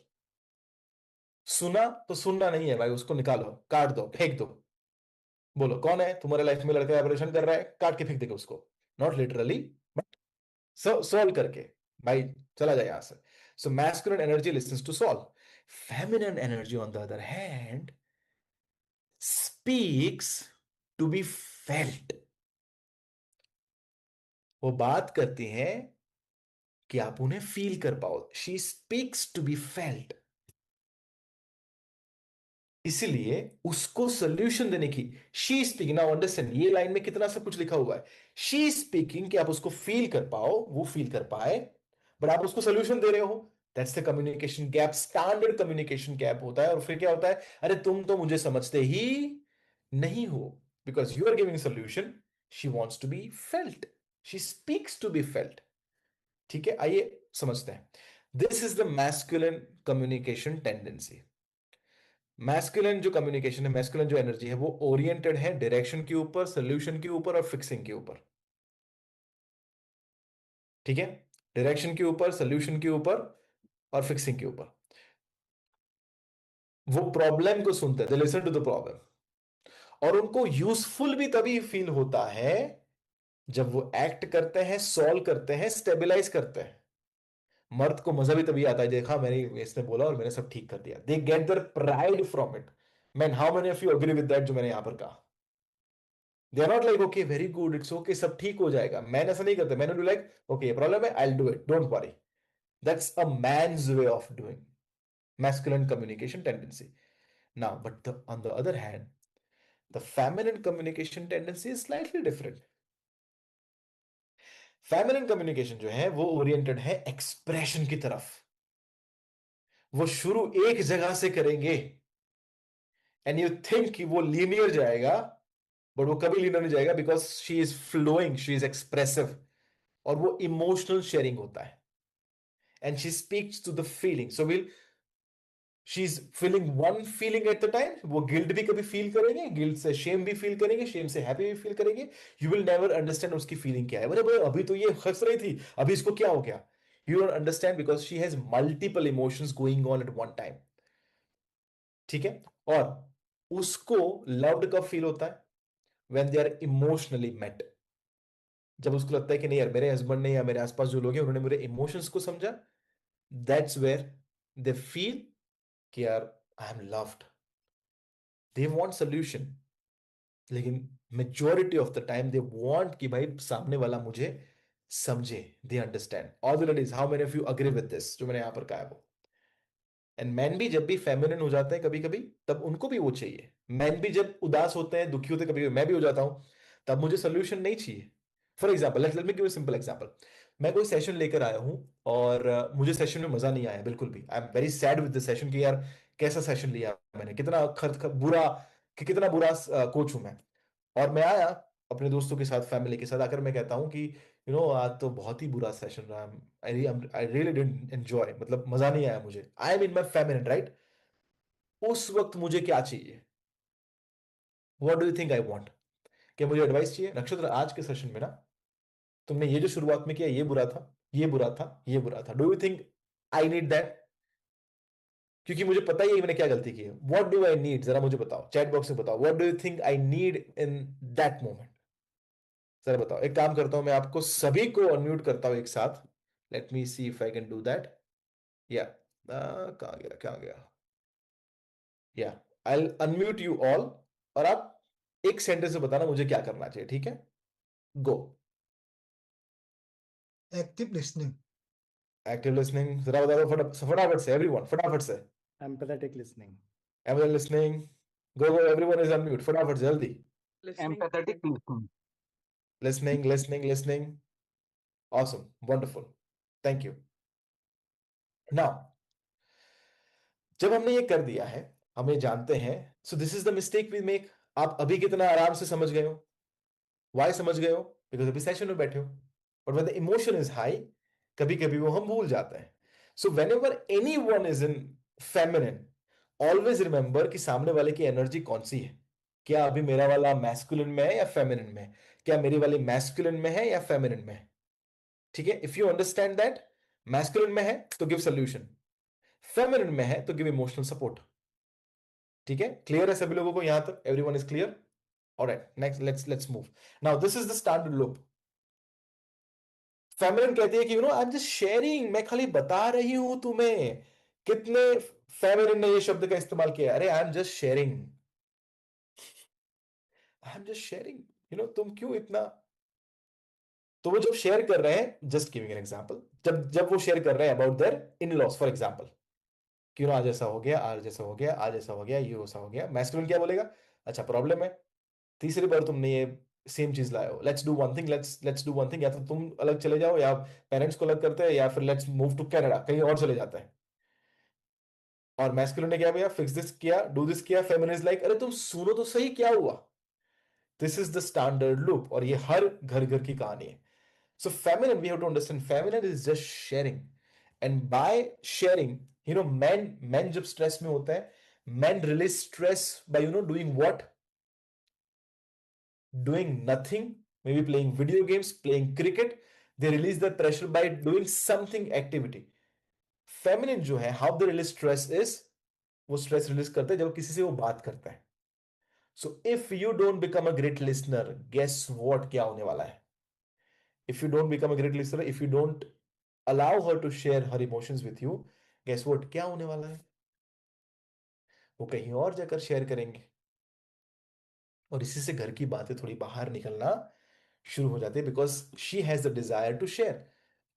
सुना तो सुनना नहीं है भाई, उसको निकालो, काट दो, फेंक दो। बोलो कौन है तुम्हारे लाइफ में लड़का ऑपरेशन कर रहा है, काट के फेंक देगा उसको, नॉट लिटरली बट सॉल्व करके, भाई चला जाए यहां से। So masculine energy listens to solve. Feminine energy on the other hand speaks to be felt. वो बात करती हैं कि आप उन्हें फील कर पाओ। She speaks to be felt. इसलिए उसको सोल्यूशन देने की, शी स्पीकिंग, नाउ अंडरस्टैंड ये लाइन में कितना सब कुछ लिखा हुआ है। शी स्पीकिंग कि आप उसको फील कर पाओ, वो फील कर पाए, बट आप उसको सोल्यूशन दे रहे हो। That's the communication gap. Standard communication gap होता है। और फिर क्या होता है, अरे तुम तो मुझे समझते ही नहीं हो। Because you are giving solution, she wants to be felt, she speaks to be felt. ठीक है, आइए समझते हैं. This is the masculine communication tendency. Masculine जो कम्युनिकेशन है, मैस्कुलिन जो एनर्जी है, वो ओरिएंटेड है डायरेक्शन के ऊपर, सोल्यूशन के ऊपर और फिक्सिंग के ऊपर. ठीक है, डायरेक्शन के ऊपर, सोल्यूशन के ऊपर और फिक्सिंग के ऊपर. वो प्रॉब्लम को सुनते हैं, they listen to the problem. और उनको यूजफुल भी तभी फील होता है जब वो एक्ट करते हैं, सॉल्व करते हैं, स्टेबलाइज करते हैं. मर्द को मजा भी तभी आता है, देखा मैंने, इसने बोला और मैंने सब ठीक कर दिया. They get their pride from it. Man, how many of you agree with that जो मैंने यहां पर कहा? They are not like okay very good, it's okay, सब ठीक हो जाएगा. मैंने ऐसा नहीं करता. मैंने डू लाइक ओके, ये प्रॉब्लम है, I will do it, don't worry. That's a man's way of doing. Masculine communication tendency. Now but on the other hand, the feminine communication tendency is slightly different. Feminine communication जो है वो oriented है expression की तरफ. वो शुरू एक जगह से करेंगे एंड यू थिंक कि वो लीनियर जाएगा, बट वो कभी लीनियर नहीं जाएगा, because she is flowing, she is expressive. और वो इमोशनल शेयरिंग होता है and she speaks to the feeling. So will she is feeling one feeling at the time. वो गिल्ट भी कभी फील करेंगे, गिल्ट से शेम भी फील करेंगे, शेम से हैप्पी भी फील करेंगे. यू विल नेवर अंडरस्टैंड उसकी फीलिंग क्या है. अरे भाई अभी तो ये हंस रही थी, अभी इसको क्या हो गया? You don't understand because she has multiple emotions going on at one time. ठीक है. और उसको लव्ड कब फील होता है? When they are emotionally met. जब उसको लगता है कि नहीं यार, मेरे हस्बैंड ने या मेरे आसपास जो लोग हैं उन्होंने मेरे इमोशंस को समझा. दैट्स वेयर दे फील कि यार I am loved. They want solution, लेकिन majority of the time they want कि भाई सामने वाला मुझे समझे, they understand. All the ladies, how many of you agree with this जो मैंने यहां पर कहा है वो? एंड मैन भी जब भी फेमिनिन हो जाते हैं कभी कभी, तब उनको भी वो चाहिए. मैन भी जब उदास होते हैं, दुखी होते हैं, कभी मैं भी हो जाता हूं, तब मुझे सोल्यूशन नहीं चाहिए. For example, late me give simple example. मैं कोई सेशन लेकर आया हूं और मुझे सेशन में मजा नहीं आया बिल्कुल भी. I am very sad with the session कि यार कैसा सेशन लिया मैंने, कितना बुरा, कि कितना बुरा कोच हूं मैं. और मैं आया अपने दोस्तों के साथ, फैमिली के साथ आकर मैं कहता हूँ कि आज तो बहुत ही बुरा सेशन रहा. आई रियली डिडंट एंजॉय, मतलब मजा नहीं आया मुझे. I am in my feminine, right? उस वक्त मुझे क्या चाहिए? What do you think I want? क्या मुझे एडवाइस चाहिए? नक्षत्र, आज के सेशन में ना तुमने ये जो शुरुआत में किया, ये बुरा था, ये बुरा था, ये बुरा था. Do you think I need that? क्योंकि मुझे पता ही है मैंने क्या गलती की है. व्हाट डू आई नीड, जरा मुझे बताओ, चैट बॉक्स में बताओ. What do you think I need in that moment? Sir बताओ. एक काम करता हूं, मैं आपको सभी को अनम्यूट करता हूं एक साथ. Let me see if I can do that. या कहाँ गया, कहाँ गया? या आई अनम्यूट यू ऑल. और आप एक सेंटेंस में बताना मुझे क्या करना चाहिए. ठीक है, go. Active listening. Active listening, जरा बता दो फटाफट से, एवरीवन फटाफट से. Empathetic listening. Everyone listening. Go go, everyone is unmute, फटाफट से, जल्दी. Empathetic listening. Listening listening listening. Awesome, wonderful, thank you. Now जब हमने ये कर दिया है, हम ये जानते हैं, so this is the mistake we make. आप अभी कितना आराम से समझ गए हो. वाई समझ गए हो? बिकॉज अभी सेशन में बैठे हो. But when the emotion is high, कभी कभी वो हम भूल जाते हैं. So when ever any one is in feminine, always remember कि सामने वाले की एनर्जी कौन सी है. क्या अभी मेरा वाला मैस्कुलिन में है या फेमिनिन में है? क्या मेरी वाली मैस्कुलिन में है या फेमिनिन में है? ठीक है, if you understand that, masculine में है तो गिव सोल्यूशन, फेमिनिन में है तो गिव इमोशनल सपोर्ट. ठीक है, क्लियर है सभी लोगों को यहां तक? Everyone is clear? Alright, next let's move. Now this is the standard loop. Feminine कहती है कि आई एम जस्ट शेयरिंग, मैं खाली बता रही हूं तुम्हें. कितने फेमिनिन ने ये शब्द का इस्तेमाल किया? अरे I am just sharing, I am just sharing. तुम क्यों इतना. तो वो जब शेयर कर रहे हैं, जस्ट गिविंग एन एग्जांपल, जब जब वो शेयर कर रहे हैं about their in-laws for example, क्यों आज ऐसा हो गया, आज ऐसा हो गया, आज ऐसा हो गया, ये ऐसा हो गया, मैस्कुलिन क्या बोलेगा? अच्छा प्रॉब्लम है, तीसरी बार तुमने ये सेम चीज लाए हो. Let's do one thing, let's do one thing. या तो तुम अलग चले जाओ, या पेरेंट्स को अलग करते हैं, या फिर लेट्स मूव टू कनाडा, कहीं और चले जाता है. और मैस्कुलिन ने क्या किया? फिक्स दिस किया, डू दिस किया. फेमिनिन इज लाइक, अरे तुम सुनो तो सही, क्या हुआ? This is the standard loop, और ये हर घर घर की कहानी है. So feminine, we have to understand feminine is just sharing. And by sharing, men जब stress में होते हैं, men release stress by, doing what? Doing nothing, maybe playing video games, playing cricket. They release the pressure by doing something activity. Feminine जो है, how they release stress is, वो stress release करते हैं जब किसी से वो बात करता है. So if you don't become a great listener, guess what क्या होने वाला है? If you don't become a great listener, if you don't allow her to share her emotions with you, guess what क्या होने वाला है? वो कहीं और जाकर शेयर करेंगे, और इसी से घर की बातें थोड़ी बाहर निकलना शुरू हो जाती है, because she has the desire to share.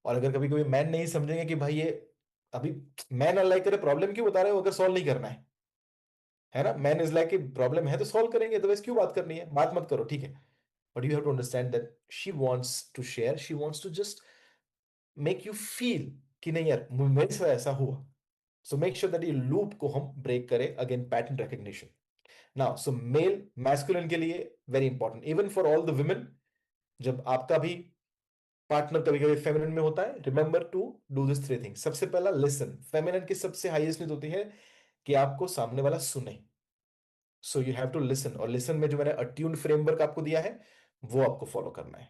और अगर कभी कभी मैन नहीं समझेंगे कि भाई ये अभी मैन अनलाइक करे, प्रॉब्लम क्यों बता रहे हो अगर सॉल्व नहीं करना है ना? मैन इज लाइक कि प्रॉब्लम है तो सॉल्व करेंगे, तो वैसे क्यों बात करनी है, बात मत करो, ठीक है. But you have to understand that she wants to share, she wants to just make you feel कि नहीं यार मेरे से ऐसा हुआ. सो मेक श्योर दैट ये लूप को हम ब्रेक करें. Again pattern recognition. Now so male masculine के लिए very important, even for all the women. जब आपका भी पार्टनर कभी कभी फेमिनिन में होता है, remember to do this three things. सबसे पहला लिसन. फेमिनिन की सबसे हाईएस्ट नीड होती है कि आपको सामने वाला सुने. So you have to listen, और लिसन में जो मैंने अट्यून फ्रेमवर्क आपको दिया है वो आपको फॉलो करना है.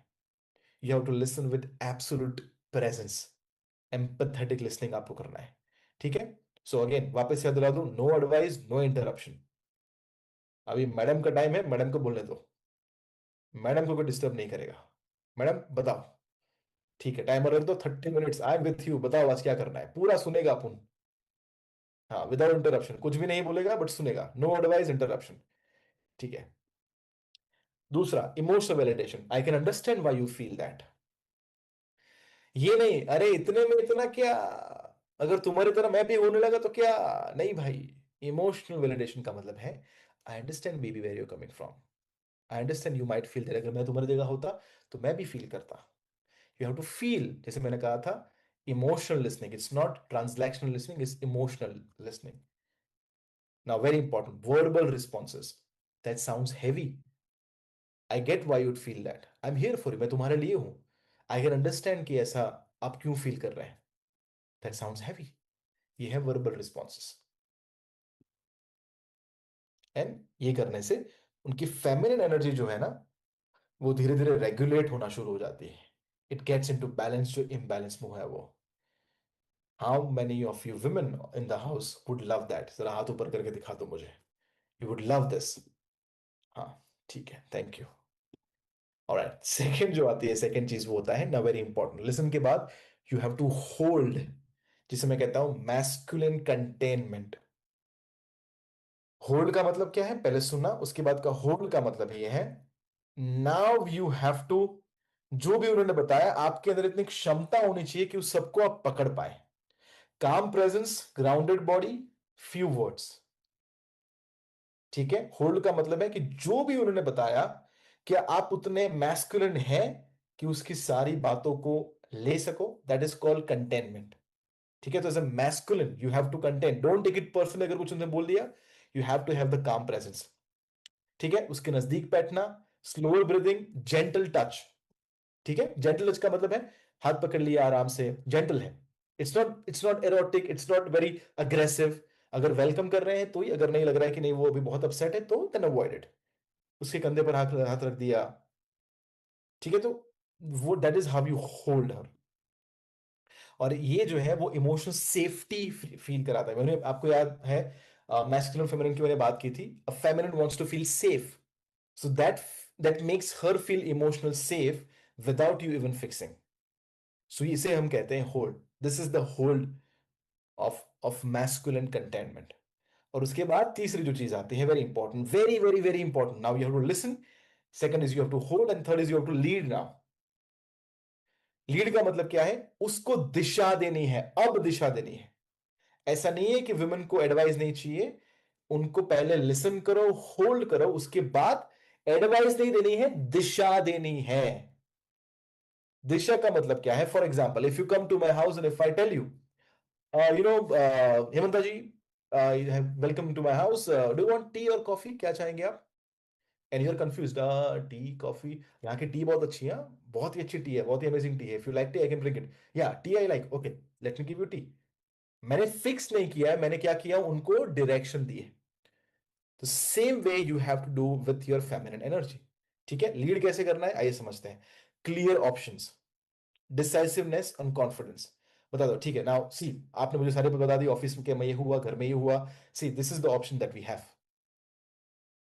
You have to listen with absolute presence. Empathetic listening आपको करना है, ठीक है. सो अगेन वापस याद दिला दूं, नो एडवाइस, नो इंटरप्शन. अभी मैडम का टाइम है, मैडम को बोलने दो, मैडम को कोई डिस्टर्ब नहीं करेगा. मैडम बताओ, ठीक है, टाइमर रख दो 30 minutes, I am with you, बताओ आज क्या करना है, पूरा सुनेगा अपन. हाँ, विदाउट इंटरप्शन, कुछ भी नहीं बोलेगा बट सुनेगा, नो एडवाइस, इंटरप्शन, ठीक है. दूसरा, emotional validation. I can understand why you feel that. ये नहीं अरे इतने में इतना क्या, अगर तुम्हारी तरह मैं भी होने लगा तो क्या. नहीं भाई, इमोशनल वैलिडेशन का मतलब है I understand baby where you coming from. I understand you might feel that, अगर मैं तुम्हारी जगह होता तो मैं भी फील करता. यू हैव टू फील, जैसे मैंने कहा था, emotional listening. It's not transactional listening, it's emotional listening. Now very important, verbal responses. That sounds heavy. I get why you'd feel that, I am here for you, मैं तुम्हारे लिए हूं. I can understand कि ऐसा आप क्यों feel कर रहे हैं. That sounds heavy. ये है वर्बल रिस्पॉन्सेस. एंड ये करने से उनकी फेमिनिन एनर्जी जो है ना, वो धीरे धीरे रेगुलेट होना शुरू हो जाती है. It gets into balance. जो इम्बैलेंस में है वो. How many of you women in the house would love that? जरा हाथ ऊपर करके दिखा दो मुझे. You would love this. हाँ, ठीक है, थैंक यू. ऑलराइट, सेकंड जो आती है, सेकंड चीज वो होता है ना, वेरी इंपॉर्टेंट. लिसन के बाद यू हैव टू होल्ड, जिसे मैं कहता हूं मैस्कुलिन कंटेनमेंट. होल्ड का मतलब क्या है, पहले सुनना, उसके बाद का होल्ड का मतलब ये है, नाउ यू हैव टू, जो भी उन्होंने बताया आपके अंदर इतनी क्षमता होनी चाहिए कि उस सबको आप पकड़ पाए. काम presence, grounded body, few words. ठीक है. होल्ड का मतलब है कि जो भी उन्होंने बताया, क्या आप उतने मैस्कुलिन हैं कि उसकी सारी बातों को ले सको. That is called containment. ठीक है. तो as a masculine you have to contain, don't take it personal अगर कुछ उन्होंने बोल दिया. You have to have the calm presence. ठीक है. उसके नजदीक बैठना, स्लोअर ब्रीदिंग, जेंटल टच. ठीक है. जेंटल टच का मतलब है हाथ पकड़ लिया आराम से, जेंटल है. It's not erotic, it's not very aggressive. अगर वेलकम कर रहे हैं तो ही, अगर नहीं लग रहा है कि नहीं वो अभी बहुत अपसेट है तो देन अवॉइड इट. उसके कंधे पर हाथ हाथ रख दिया. ठीक है. तो वो that is how you hold her. और ये जो है वो इमोशनल सेफ्टी फील कराता है. मैंने आपको याद है मैस्कुलिन फेमिनिन की मैंने बात की थी. A feminine wants to feel safe, so that makes her feel emotional safe without you even fixing. So इसे हम कहते हैं hold. This is the hold of masculine containment. और उसके बाद तीसरी जो चीज आती है, very important, very very very important. Now you have to listen. Second is you have to hold, and third is you have to lead. Now lead का मतलब क्या है, उसको दिशा देनी है, अब दिशा देनी है. ऐसा नहीं है कि वुमेन को एडवाइस नहीं चाहिए. उनको पहले लिसन करो, होल्ड करो, उसके बाद एडवाइस नहीं देनी है, दिशा देनी है. दिशा का मतलब क्या है, for example if you come to my house and if I tell you, Hemanta ji, welcome to my house, do want tea और कॉफी, क्या चाहेंगे आप? And you are confused, tea coffee, यहाँ की टी बहुत अच्छी है, बहुत ही अच्छी टी है, बहुत ही अमेजिंग टी है, if you like tea I can drink it, या tea I like, okay let me give you tea. मैंने फिक्स नहीं किया है, मैंने क्या किया, उनको डायरेक्शन दिए। तो same way you have to do with your feminine energy. ठीक है, लीड कैसे करना है आइए समझते हैं। Clear options, decisiveness and confidence. बता दो, ठीक है, नाउ सी, आपने मुझे सारे बता दी, ऑफिस में क्या में ये हुआ, घर में ये हुआ, see this is the option that we have.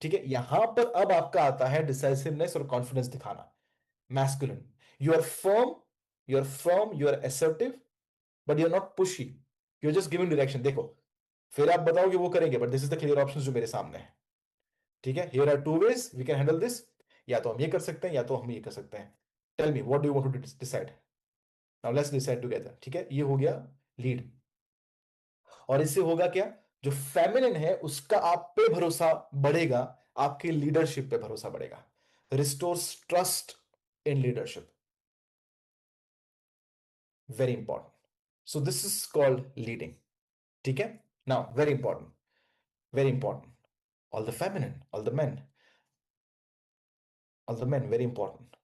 ठीक है, यहां पर अब आपका आता है डिसाइसिवनेस और कॉन्फिडेंस दिखाना। Masculine, you are firm, you are firm, you are assertive, but you are not pushy, you are just giving direction. देखो, फिर आप बताओगे वो करेंगे, but this is the clear option जो मेरे सामने है। ठीक है, here are two ways we can handle this, या तो हम ये कर सकते हैं या तो हम ये कर सकते हैं। Tell me what do you want to decide, now let's decide together. ठीक है, ये हो गया लीड। और इससे होगा क्या, जो फेमिनिन है उसका आप पे भरोसा बढ़ेगा, आपके लीडरशिप पे भरोसा बढ़ेगा, restores trust in leadership, very important. So this is called leading. ठीक है, now very important, very important, all the feminine, all the main, very important.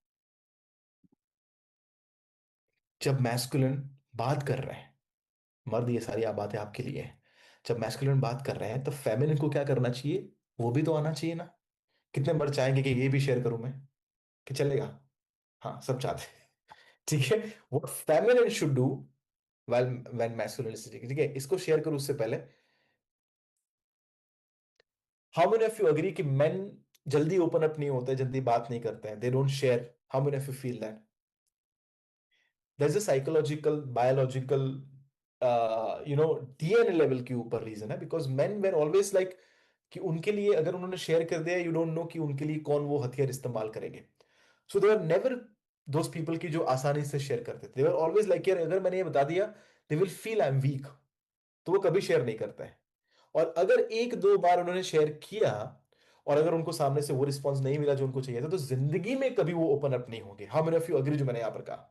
जब मैस्कुलिन बात कर रहे हैं, मर्द, ये सारी आप बातें आपके लिए हैं, जब मैस्कुलिन बात कर रहे हैं तो फेमिनिन को क्या करना चाहिए, वो भी तो आना चाहिए ना। कितने मर्द चाहेंगे कि ये भी शेयर करूं मैं, कि चलेगा, हाँ सब चाहते हैं। ठीक है, what feminine should do when when masculine is, ठीक है, इसको शेयर करूं उससे पहले, how many of you agree कि मेन जल्दी ओपन अप नहीं होते, जल्दी बात नहीं करते हैं, they don't share, how many of you feel that? there's a psychological biological DNA level के ऊपर रीजन है, because main where always like कि उनके लिए अगर उन्होंने शेयर कर दिया, यू डोंट नो कि उनके लिए कौन वो हथियार इस्तेमाल करेंगे। So they are never those people की जो आसानी से शेयर करते थे, दे आर ऑलवेज लाइक यार अगर मैंने ये बता दिया, they will feel I am weak, तो वो कभी शेयर नहीं करते हैं। और अगर एक दो बार उन्होंने शेयर किया और अगर उनको सामने से वो रिस्पॉन्स नहीं मिला जो उनको चाहिए था, तो जिंदगी में कभी वो ओपन अप नहीं होंगे। How many of you agree जो मैंने यहां पर कहा?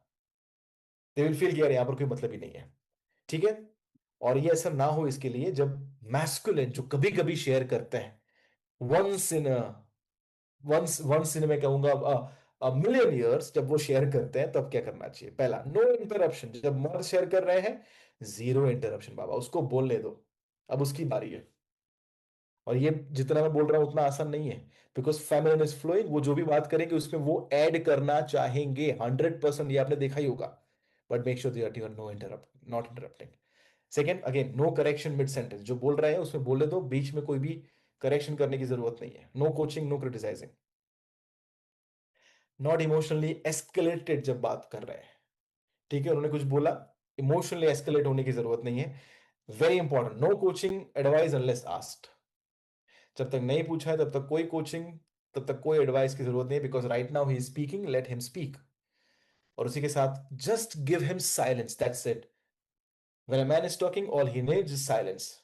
दे विल फील कि यार यहां पर कोई मतलब ही नहीं है। ठीक है, और ये ऐसा ना हो इसके लिए, जब मैस्कुलिन जो कभी कभी शेयर करते हैं, once in once once in मैं कहूंगा मिलियन ईयर्स, जब वो शेयर करते हैं तब क्या करना चाहिए? पहला, नो इंटरप्शन, जब मर्द शेयर कर रहे हैं, जीरो इंटरप्शन बाबा, उसको बोलने दो, अब उसकी बारी है। और ये जितना मैं बोल रहा हूं उतना आसान नहीं है, बिकॉज फेमिनिन इज फ्लोइंग, वो जो भी बात करेंगे उसमें वो ऐड करना चाहेंगे 100%, ये आपने देखा ही होगा। But make sure that you are no interrupt, not interrupting. Second, again no correction mid sentence, जो बोल रहे हैं उसमें बोले दो, बीच में कोई भी करेक्शन करने की जरूरत नहीं है। No coaching, no criticising. Not emotionally escalated, जब बात कर रहे हैं, ठीक है, उन्होंने कुछ बोला, इमोशनली एस्केलेट होने की जरूरत नहीं है। Very important, no coaching advice unless asked, जब तक नहीं पूछा है तब तक कोई कोचिंग, तब तक कोई एडवाइस की जरूरत नहीं, because right now he is speaking, let him speak. और उसी के साथ just give him silence, that's it. When a man is talking all he needs is silence.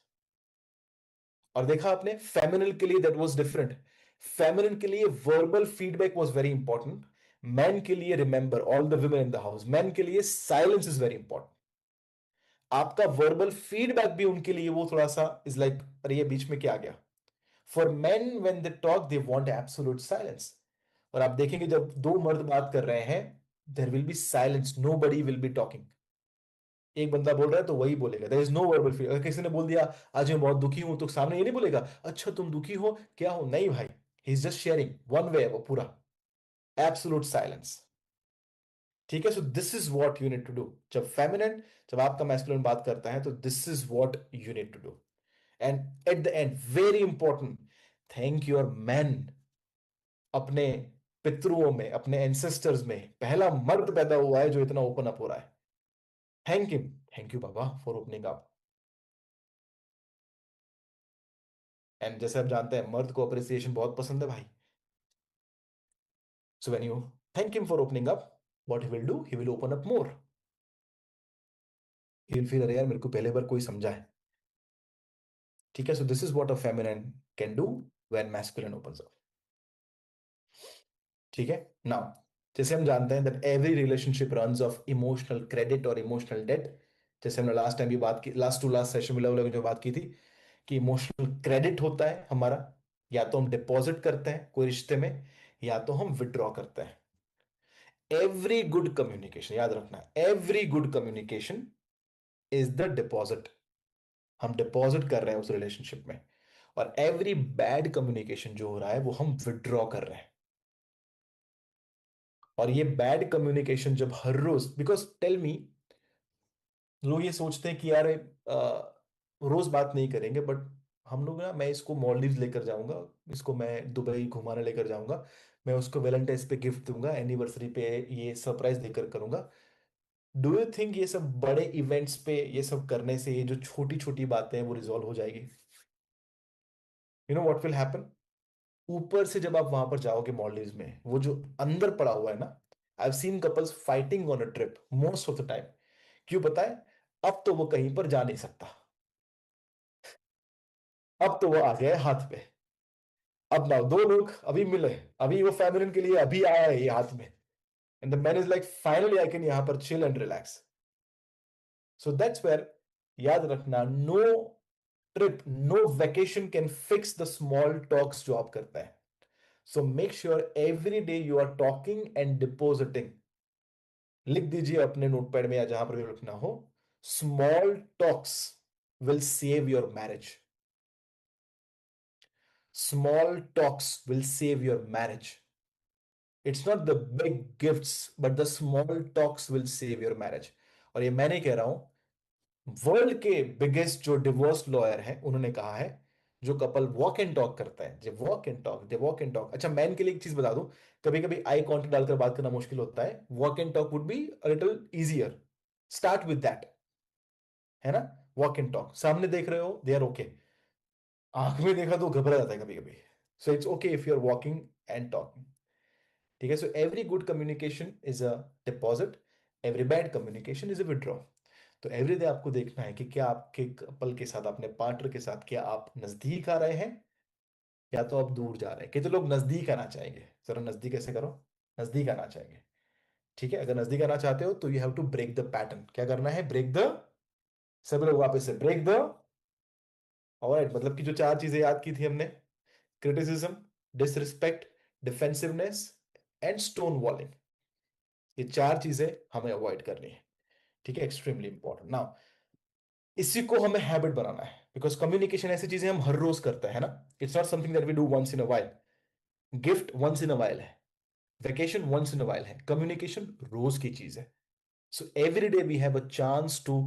और देखा आपने, फेमिनिन के लिए दैट वाज डिफरेंट। फेमिनिन के लिए verbal feedback was very important, man के लिए, remember all the women in the house, man के लिए साइलेंस इज वेरी इंपॉर्टेंट। आपका वर्बल फीडबैक भी उनके लिए वो थोड़ा सा इज लाइक, अरे ये बीच में क्या आ गया। For main when they talk they want absolute silence. और आप देखेंगे जब दो मर्द बात कर रहे हैं, there will be silence, nobody will be talking. एक बंदा बोल रहा है तो वही बोलेगा, there is no verbal feed. अगर किसी ने बोल दिया आज मैं बहुत दुखी हूं, तो सामने ये नहीं बोलेगा अच्छा तुम दुखी हो क्या हो, नहीं भाई, he is just sharing one way, वो पूरा एब्सोल्यूट साइलेंस। ठीक है, so this is what you need to do. जब फेमिनिन, जब आपका मैस्कुलिन बात करता है, तो this is what you need to do. And at the end, very important, thank your man. अपने पितरुओं में, अपने एंसेस्टर्स में पहला मर्द पैदा हुआ है जो इतना ओपन अप हो रहा है, thank him, thank you Baba for opening up. And जैसे आप जानते हैं मर्द को अप्रिसिएशन बहुत पसंद है भाई। So when you thank him for opening up, what he will do, he will open up more, he will feel अरे यार मेरे को पहले बार कोई समझा है। ठीक है, so this is what a feminine can do when masculine opens up. ठीक है, नाउ जैसे हम जानते हैं that every relationship runs off emotional credit और इमोशनल डेट। जैसे हमने लास्ट टाइम भी बात की, लास्ट टू लास्ट सेशन में जो बात की थी, कि इमोशनल क्रेडिट होता है हमारा, या तो हम डिपॉजिट करते हैं कोई रिश्ते में, या तो हम विड्रॉ करते हैं। एवरी गुड कम्युनिकेशन, याद रखना, every good communication is the deposit. हम डिपॉजिट कर रहे हैं उस रिलेशनशिप में। और एवरी बैड कम्युनिकेशन जो हो रहा है वो हम विड्रॉ कर रहे हैं। और ये बैड कम्युनिकेशन जब हर रोज, बिकॉज टेल मी, लोग ये सोचते हैं कि यार रोज बात नहीं करेंगे, बट हम लोग ना, मैं इसको मॉलडीव्स लेकर जाऊंगा, इसको मैं दुबई घुमाने लेकर जाऊंगा, मैं उसको वैलेंटाइंस पे गिफ्ट दूंगा, एनिवर्सरी पे ये सरप्राइज देकर करूंगा। डू यू थिंक ये सब बड़े इवेंट्स पे ये सब करने से ये जो छोटी छोटी बातें हैं वो रिजॉल्व हो जाएगी? You know what will happen? ऊपर से जब आप वहां पर जाओगे मॉलडीव्स में, वो जो अंदर पड़ा हुआ है ना, I have seen couples fighting on a trip most of the time. क्यों पता है? अब तो वो कहीं पर जा नहीं सकता, अब तो वो आ गया है हाथ पे। अब ना दो लोग अभी मिले, अभी वो फेमिनिन के लिए अभी आया है ये हाथ में, and the man is like finally I can यहां पर chill and relax. So that's where, याद रखना, no trip, no vacation can fix the small talks जो आप करते हैं। So make sure every day you are talking and depositing. लिख दीजिए अपने नोटपैड में या जहां पर भी लिखना हो, small talks will save your marriage. Small talks will save your marriage. It's not the big gifts but the small talks will save your marriage. और ये मैं नहीं कह रहा हूं, वर्ल्ड के बिगेस्ट जो डिवोर्स लॉयर हैं उन्होंने कहा है, जो कपल वॉक एंड टॉक करता है, जो walk and talk, they walk and talk. अच्छा, मैन के लिए एक चीज बता दूं, कभी कभी आई कांटेक्ट डालकर बात करना मुश्किल होता है, walk and talk would be a little easier. Start with that, है ना? वॉक एंड टॉक, सामने देख रहे हो, दे आर ओके, आंख में देखा तो घबरा जाता है कभी कभी। So it's okay if you are walking and talking. ठीक है, so every good communication is a deposit, every bad communication is a withdraw. तो एवरी डे आपको देखना है कि क्या आपके कपल के साथ, अपने पार्टनर के साथ, क्या आप नजदीक आ रहे हैं या तो आप दूर जा रहे हैं। कितने लोग नजदीक आना चाहेंगे? जरा नजदीक ऐसे करो, नजदीक आना चाहेंगे। ठीक है, अगर नजदीक आना चाहते हो तो you have to break the pattern. क्या करना है? ब्रेक द, सभी लोग वापस से ब्रेक द। ऑलराइट, मतलब कि जो चार चीजें याद की थी हमने, criticism, disrespect, defensiveness and stonewalling, ये चार चीजें हमें अवॉइड करनी है। ठीक है, एक्सट्रीमली इंपॉर्टेंट। नाउ इसी को हमें हैबिट बनाना है, बिकॉज कम्युनिकेशन ऐसी चीजें हम हर रोज करते हैं ना। It's not something that we do once in a while. Gift once in a while है, vacation once in a while है, कम्युनिकेशन रोज की चीज है। So every day we have a chance to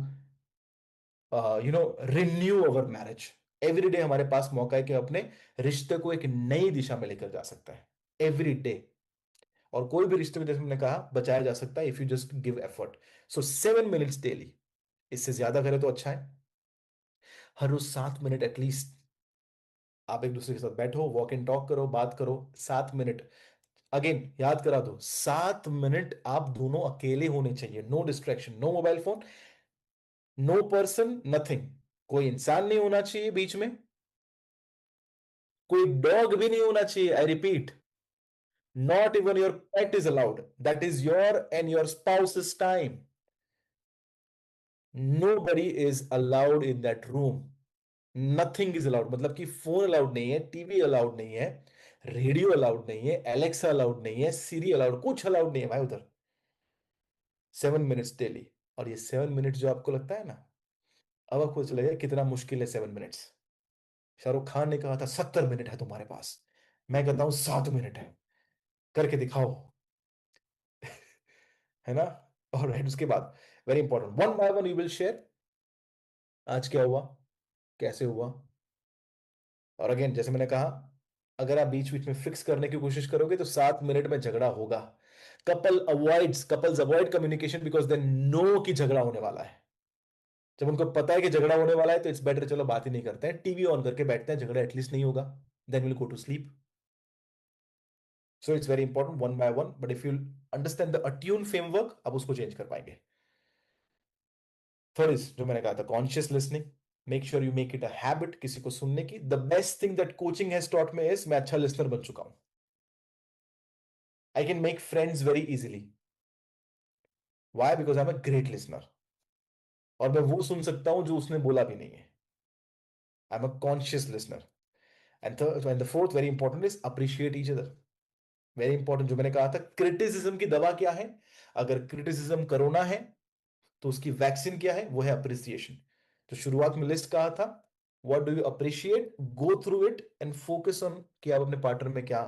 renew our marriage. Every day हमारे पास मौका है कि अपने रिश्ते को एक नई दिशा में लेकर जा सकता है, एवरी डे। और कोई भी रिश्ते को, जैसे मैंने कहा, बचाया जा सकता है if you just give effort. So 7 minutes daily, इससे ज्यादा करें तो अच्छा है। हर रोज 7 मिनट एटलीस्ट आप एक दूसरे के साथ बैठो, वॉक एंड टॉक करो, बात करो। 7 मिनट, अगेन याद करा दो, 7 मिनट आप दोनों अकेले होने चाहिए, no distraction, no mobile phone, no person, nothing. कोई इंसान नहीं होना चाहिए बीच में, कोई डॉग भी नहीं होना चाहिए, I repeat, not even your pet is allowed, that is your and your spouse time. Nobody is allowed in that room, nothing is allowed, मतलब कि फोन अलाउड नहीं है, टीवी अलाउड नहीं है, रेडियो अलाउड नहीं है, Alexa allowed नहीं है, सीरी अलाउड, कुछ अलाउड नहीं है भाई उधर। 7 मिनट्स डेली। और ये 7 मिनट जो आपको लगता है ना, अब आपको चलेगा कितना मुश्किल है 7 मिनट्स। शाहरुख खान ने कहा था 70 मिनट है तुम्हारे पास, मैं कहता हूं 7 मिनट है, करके दिखाओ। है ना? और राइट, उसके बाद very important, one by one you will share, आज क्या हुआ, कैसे हुआ। और अगेन जैसे मैंने कहा, अगर आप बीच बीच में फिक्स करने की कोशिश करोगे तो 7 मिनट में झगड़ा होगा। Couples avoid communication because they know कि झगड़ा होने वाला है। जब उनको पता है कि झगड़ा होने वाला है तो इट्स बेटर, चलो बात ही नहीं करते हैं, टीवी ऑन करके बैठते हैं, झगड़ा एटलीस्ट नहीं होगा, then will go to sleep. So it's very important, one by one, but if you understand the attune framework, अब उसको चेंज कर पाएंगे। थर्ड इज, जो मैंने कहा था, conscious listening. Make sure you make it a habit किसी को सुनने की। The best thing that coaching has taught me is, मैं अच्छा लिसनर बन चुका हूं। I can make friends very easily. Why? Because I am a great listener. और मैं वो सुन सकता हूं जो उसने बोला भी नहीं है। आई am a conscious listener. And the fourth very important is appreciate each other. Very important, जो मैंने कहा था, क्रिटिसिज्म की दवा क्या है? अगर क्रिटिसिज्म कोरोना है तो उसकी वैक्सीन क्या है? वो है अप्रिसिएशन। तो शुरुआत में लिस्ट कहा था, what do you appreciate, go through it and focus on कि आप अपने पार्टनर में क्या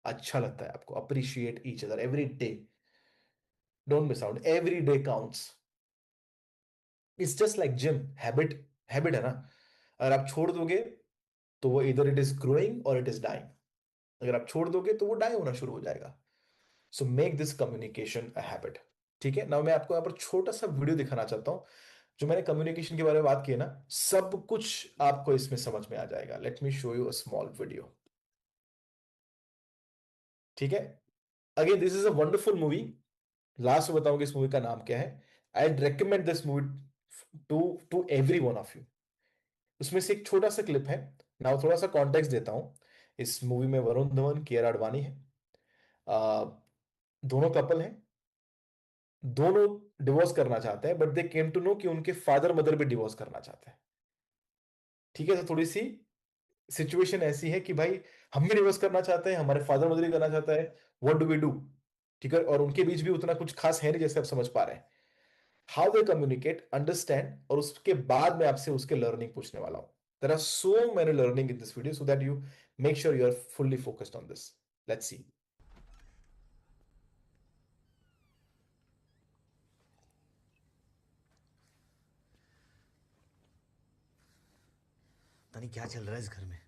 अच्छा लगता है आपको। Appreciate each other every day, don't miss out, every day counts. It's just like gym, habit, habit है ना। अगर आप छोड़ दोगे तो वो इधर इट इज ग्रोइंग और इट इज डाइंग। अगर आप छोड़ दोगे तो वो डाई होना शुरू हो जाएगा। So make this communication a habit. ठीक है ना, मैं आपको यहाँ पर छोटा सा वीडियो दिखाना चाहता हूँ। जो मैंने कम्युनिकेशन के बारे में बात की है ना, सब कुछ आपको इसमें समझ में आ जाएगा। Let me show you a small video. ठीक है, again this is a wonderful movie. Last में बताऊंगा इस मूवी का नाम क्या है। I recommend this movie to to every one of you. उसमें से एक छोटा सा क्लिप है ना, थोड़ा सा कॉन्टेक्स्ट देता हूं। इस मूवी में वरुण धवन, कियारा आडवाणी है। आ, दोनों कपल हैं, दोनों डिवोर्स करना चाहते हैं, but they came to know कि उनके फादर मदर भी डिवोर्स करना चाहते हैं। ठीक है, तो थोड़ी सी सिचुएशन ऐसी है कि भाई हम भी डिवोर्स करना चाहते हैं, हमारे फादर मदर भी करना चाहता है, व्हाट डू वी डू? ठीक है, और उनके बीच भी उतना कुछ खास है नहीं, जैसे आप समझ पा रहे हैं। हाउ दे कम्युनिकेट, अंडरस्टैंड, और उसके बाद मैं आपसे उसके लर्निंग पूछने वाला हूं। There are so many learning in this video, so that you make sure you are fully focused on this. Let's see. पता नहीं क्या चल रहा है इस घर में।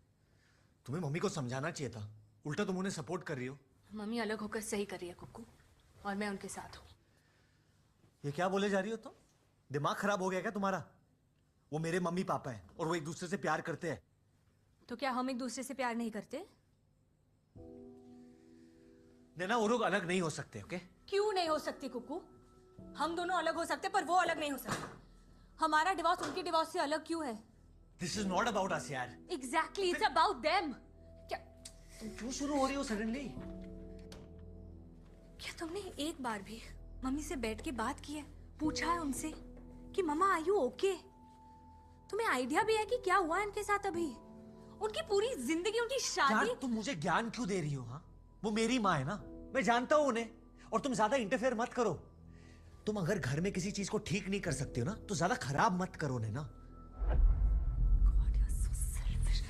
तुम्हें मम्मी को समझाना चाहिए था, उल्टा तुम उन्हें सपोर्ट कर रही हो। मम्मी अलग होकर सही कर रही है कुक्कू, और मैं उनके साथ हूँ। ये क्या बोले जा रही हो तुम? दिमाग खराब हो गया क्या तुम्हारा? वो मेरे मम्मी पापा हैं और वो एक दूसरे से प्यार करते हैं। तो क्या हम एक दूसरे से प्यार नहीं करते? नैना, वो लोग अलग नहीं हो सकते, ओके? क्यों नहीं हो सकती कुक्कू? हम दोनों अलग हो सकते पर वो अलग नहीं हो सकते। हमारा डिवोर्स उनके डिवोर्स से अलग क्यों है? This is not about us यार। Exactly, it's about them. क्या तुम क्यों शुरू हो रही हो सडनली? क्या तुमने एक बार भी मम्मी से बैठ के बात की है, पूछा है उनसे कि मम्मा आर यू ओके? तुम्हें आइडिया भी है कि क्या हुआ इनके साथ अभी? उनकी पूरी जिंदगी, उनकी शादी। यार तुम मुझे ज्ञान क्यों दे रही हो? हाँ, वो मेरी माँ है ना, मैं जानता हूं उन्हें। और तुम ज्यादा इंटरफेयर मत करो। तुम अगर घर में किसी चीज को ठीक नहीं कर सकते हो ना, तो ज्यादा खराब मत करो ना। God, you're so selfish.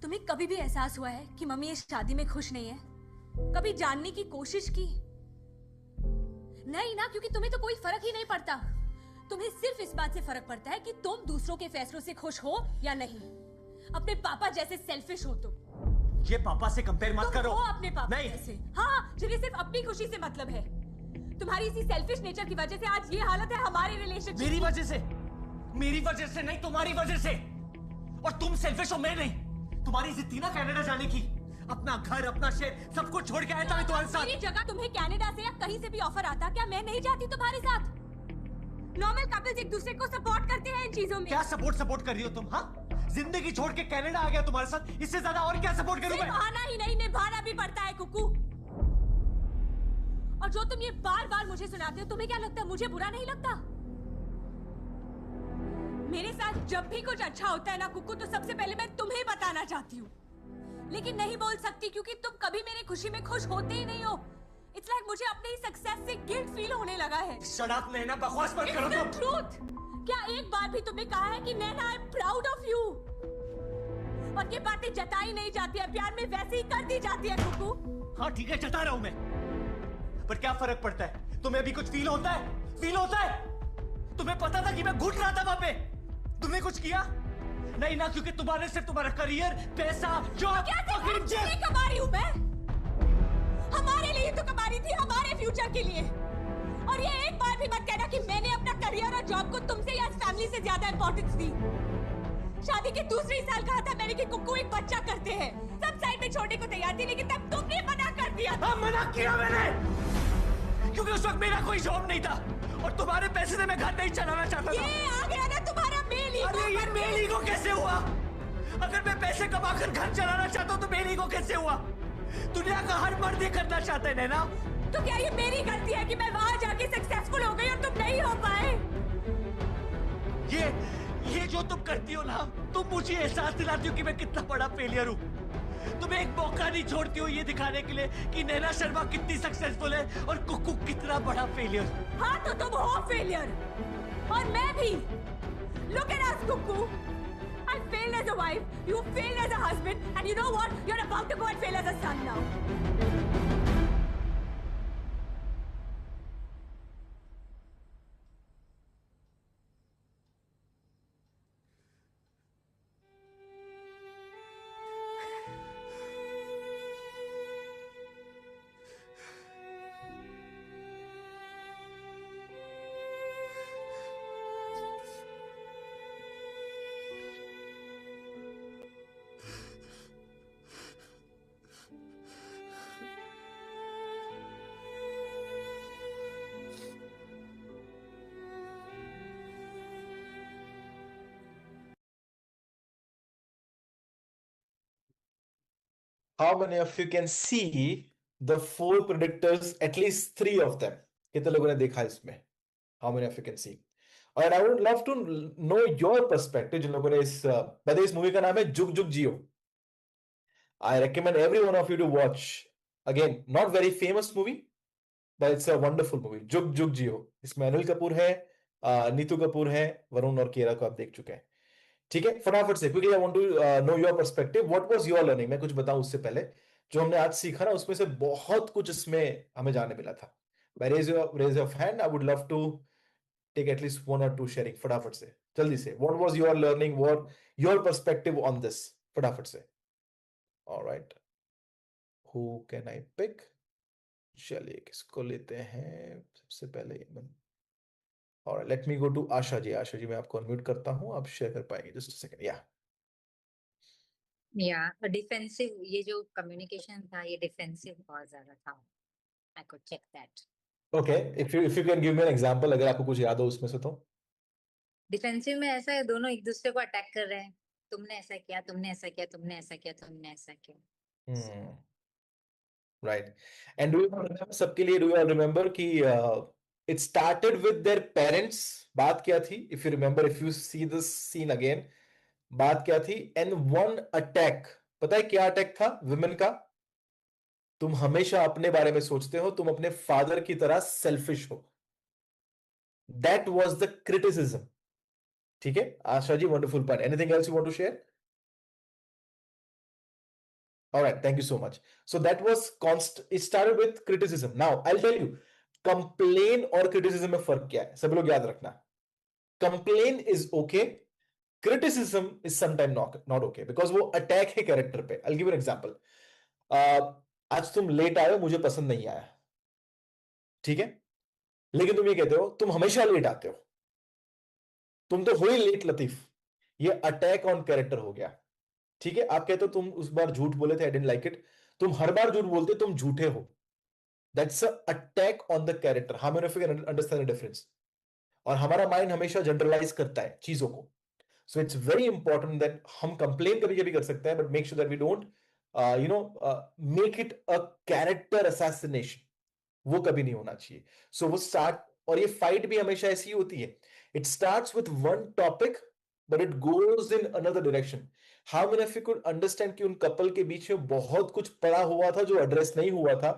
तुम्हें कभी भी एहसास हुआ है कि मम्मी इस शादी में खुश नहीं है? कभी जानने की कोशिश की? नहीं ना, क्योंकि तुम्हें तो कोई फर्क ही नहीं पड़ता। तुम्हें सिर्फ इस बात से फर्क पड़ता है कि तुम दूसरों के फैसलों से खुश हो या नहीं। अपने पापा जैसे सेल्फिश हो तुम। ये पापा से कंपेयर मत करो। हो अपने पापा नहीं। जैसे। हाँ, जिन्हें सिर्फ अपनी खुशी से मतलब है। तुम्हारी इसी सेल्फिश नेचर की वजह से आज ये हालत है हमारे रिलेशनशिप। मेरी वजह से? मेरी वजह से नहीं, तुम्हारी वजह से। और तुम सेल्फिश हो, मैं नहीं। तुम्हारी जिद थी ना कनाडा जाने की, अपना घर, अपना शहर, सब कुछ छोड़ के आया था मैं तुम्हारे साथ। मेरी जगह तुम्हें कनाडा से या कहीं से भी ऑफर आता, क्या मैं नहीं जाती तुम्हारे साथ? नॉर्मल कपल्स एक दूसरे को सपोर्ट करते हैं इन चीजों में। क्या सपोर्ट कर रही हो तुम? हाँ, जिंदगी छोड़ के कनाडा आ गया तुम्हारे साथ, इससे ज्यादा और क्या सपोर्ट करूं मैं? आना ही नहीं, निभाना भी पड़ता है कुकू। और जो तुम ये बार बार मुझे सुनाते हो, तुम्हें क्या लगता है मुझे बुरा नहीं लगता? मेरे साथ जब भी कुछ अच्छा होता है ना कुकू, तो सबसे पहले मैं तुम्हें बताना चाहती हूँ, लेकिन नहीं बोल सकती क्योंकि तुम कभी मेरी खुशी में खुश होते ही नहीं हो। इट्स लाइक मुझे अपनी सक्सेस से गिल्ट फील होने लगा है। शट अप नैना, बकवास मत करो तुम। ट्रूथ, क्या एक बार भी तुमने कहा है कि Naina I am proud of you? और ये बातें जताई नहीं जाती है, प्यार में वैसे ही कर दी जाती है कुकू। हाँ ठीक है, जता रहा हूं मैं, पर क्या फर्क पड़ता है? तुम्हें अभी कुछ फील होता है? फील होता है? तुम्हें पता था कि मैं घुट रहा था वहां पे, तुमने कुछ किया नहीं ना, क्योंकि तुम्हारे सिर्फ तुम्हारा करियर, पैसा, जॉब, नहीं कमा रही हूं मैं, हमारे लिए तो कमा रही थी, हमारे फ्यूचर के लिए। और ये एक बार भी मत कहना कि मैंने अपना करियर और जॉब को तुमसे या फैमिली से ज्यादा इंपॉर्टेंस दी। शादी के दूसरे साल कहा था मैंने कि कुक्कू एक बच्चा करते हैं, सब साइड में छोड़ने को तैयार थी, लेकिन तब तुमने मना कर दिया। हाँ, मना किया मैंने, क्योंकि उस वक्त मेरा कोई जॉब नहीं था और तुम्हारे पैसे से मैं घर नहीं चलाना चाहता था। ये आ गया ना तुम्हारा मेल ईगो। अरे ये मेल ईगो कैसे हुआ? अगर मैं पैसे कमाकर घर चलाना चाहता हूँ तो मेल ईगो कैसे हुआ? दुनिया का हर मर्द ये करना चाहता है नैना। तो क्या ये मेरी गलती है कि मैं वहां जाके सक्सेसफुल हो गई और तुम नहीं हो पाए? ये जो तुम करती हो ना, तुम मुझे एहसास दिलाती हो कि मैं कितना बड़ा फेलियर हूँ। तुम एक मौका नहीं छोड़ती हो ये दिखाने के लिए कि नैना शर्मा कितनी सक्सेसफुल है और कुकू कितना बड़ा फेलियर। हाँ तो तुम हो फेलियर और मैं भी। Look at us, Cuckoo. I failed as a wife, you failed as a husband, and you know what? You're about to go and fail as a son now. How many of you can see the four predictors, at least three of them? कितने लोगों ने देखा इसमें? How many of you can see? And I would love to know your perspective. जिन लोगों ने by the way, इस movie का नाम है जुग जुग जियो. I recommend every one of you to watch. Again, not very famous movie, but it's a wonderful movie. जुग जुग जियो. इसमें अनिल कपूर है, नीतू कपूर है, वरुण और केरा को आप देख चुके हैं. ठीक है, फटाफट से quickly I want to know your perspective. What was your learning? मैं कुछ बताऊं उससे पहले. जो हमने आज सीखा ना, उसमें से बहुत कुछ इसमें हमें जानने मिला था. Raise your hand. I would love to take at least one और टू शेयरिंग. फटाफट से, जल्दी से. What was your learning, what your perspective on this? फटाफट से. Alright, who can I pick? चलिए, किसको लेते हैं सबसे पहले? Alright, let me go to Asha ji. Asha ji, मैं आपको अनम्यूट करता हूं, आप शेयर कर पाएंगे? Just a second. या डिफेंसिव, ये जो कम्युनिकेशन था ये डिफेंसिव बहुत ज्यादा था. I could check that. Okay, if you can give me an example, अगर आपको कुछ याद हो उसमें से तो. डिफेंसिव में ऐसा है, दोनों एक दूसरे को अटैक कर रहे हैं. तुमने ऐसा किया, तुमने ऐसा किया, तुमने ऐसा किया, तुमने ऐसा किया. Right. And do you remember, सबके लिए डू यू ऑल रिमेंबर कि it started with their parents? बात क्या थी? If you remember, if you see this scene again, बात क्या थी? एंड वन अटैक, पता है क्या अटैक था? विमेन का. तुम हमेशा अपने बारे में सोचते हो, तुम अपने फादर की तरह सेल्फिश हो. That was the criticism. ठीक है Asha ji, wonderful point. Anything else you want to share? All right, thank you so much. So that was it started with criticism. Now I'll tell you, complain और criticism में फर्क क्या है, सब लोग याद रखना. Complain is okay, criticism is sometimes not okay, because वो attack है character पे. I'll give you an example. आज तुम लेट आए हो, मुझे पसंद नहीं आया, ठीक है, लेकिन तुम ये कहते हो तुम हमेशा लेट आते हो, तुम तो हो ही लेट लतीफ. ये अटैक ऑन कैरेक्टर हो गया. ठीक है, आप कहते हो तुम उस बार झूठ बोले थे, आई डिडंट लाइक इट. तुम हर बार झूठ बोलते, तुम झूठे हो. That's a attack on the character. How many of you can understand the difference? और हमारा माइंड हमेशा जनरलाइज करता है चीजों को. So it's very important that हम कंप्लेन कभी कभी कर सकते हैं, but make sure that we don't make it a character assassination. वो कभी नहीं होना चाहिए. सो वो स्टार्ट, और ये फाइट भी हमेशा ऐसी ही होती है. It starts with one topic but it goes in another direction. How many of you could understand कि उन कपल के बीच में बहुत कुछ पड़ा हुआ था जो एड्रेस नहीं हुआ था,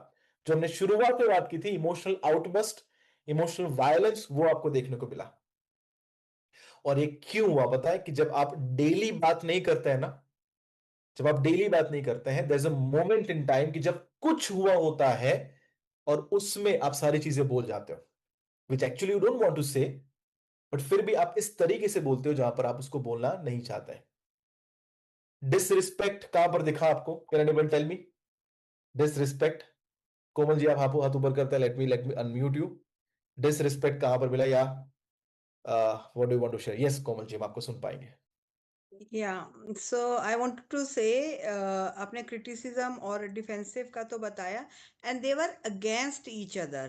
जो हमने शुरुआत में बात की थी, इमोशनल आउटबस्ट, इमोशनल वायलेंस, वो आपको देखने को मिला. और ये क्यों हुआ पता है? कि जब आप डेली बात नहीं करते हैं ना, जब आप डेली बात नहीं करते हैं, there is a moment in time कि जब कुछ हुआ होता है और उसमें आप सारी चीजें बोल जाते हो, which actually you don't want to say, but फिर भी आप इस तरीके से बोलते हो जहां पर आप उसको बोलना नहीं चाहते हैं. डिसरिस्पेक्ट कहां पर दिखा आपको? Can anyone tell me? Disrespect. Komal ji, आप हाथ ऊपर करते हैं. Let me unmute you. Disrespect कहां पर मिला? या what do you want to share? Yes Komal ji, हम आपको सुन पाएंगे. Yeah, so I wanted to say आपने criticism और defensive का तो बताया, and they were against each other.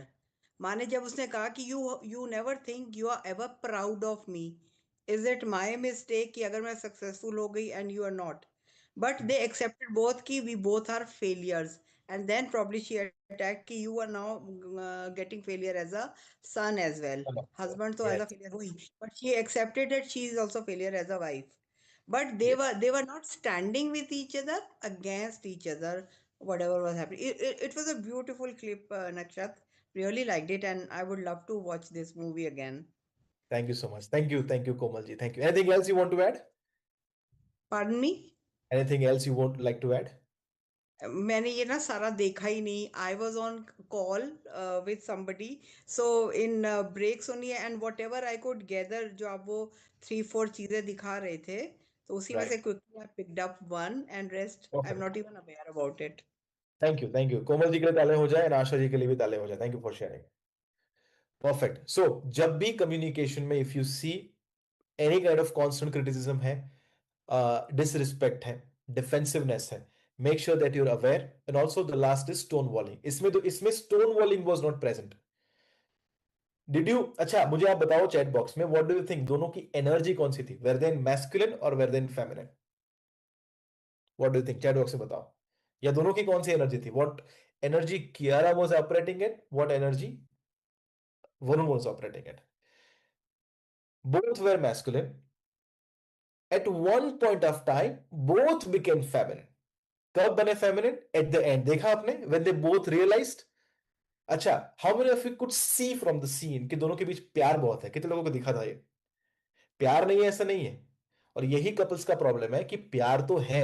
माने जब उसने कहा कि you never think you are ever proud of me. Is it my mistake कि अगर मैं successful हो गई and you are not? But they accepted both कि we both are failures and then probably she attacked कि you are now getting failure as a son as well. Husband तो as a Yes. failure हुई, but she accepted that she is also failure as a wife. But Yes. they were not standing with each other against each other, whatever was happening. It was a beautiful clip, Nakshat. Really liked it, and I would love to watch this movie again. Thank you so much. Thank you, Komal ji. Thank you. Anything else you want to add? Pardon me? Anything else you want like to add? मैंने ये ना सारा देखा ही नहीं. I was on call with somebody, so in breaks only, and whatever I could gather, जो आप वो 3-4 चीजें दिखा रहे थे, तो उसी में से Right. Quickly I picked up one, and rest I am Perfect. Not even aware about it. Thank you. Thank you. Komal ji के लिए ताले हो जाए और आशा जी के लिए भी ताले हो जाए. Thank you for sharing. Perfect. So, जब भी communication में if you see any kind of constant criticism है, disrespect है, defensiveness है, make sure that you're aware. And also the last is stonewalling. इसमें stonewalling was not present. Did you? अच्छा, मुझे आप बताओ चैट बॉक्स में, what do you think? दोनों की एनर्जी कौन सी थी? Were they in masculine or were they in feminine? What do you think? Chat box में बताओ. या दोनों की कौन सी एनर्जी थी? What energy Kiara was operating at? What energy Varun was operating at? Both were masculine. At one point of time, both became feminine. कब बने feminine? At the end. देखा आपने? When they both realized. अच्छा, how many of you could see from the scene कि दोनों के बीच प्यार बहुत है? कितने लोगों को दिखा था ये? प्यार नहीं है ऐसा नहीं है. और यही कपल्स का प्रॉब्लम है कि प्यार तो है,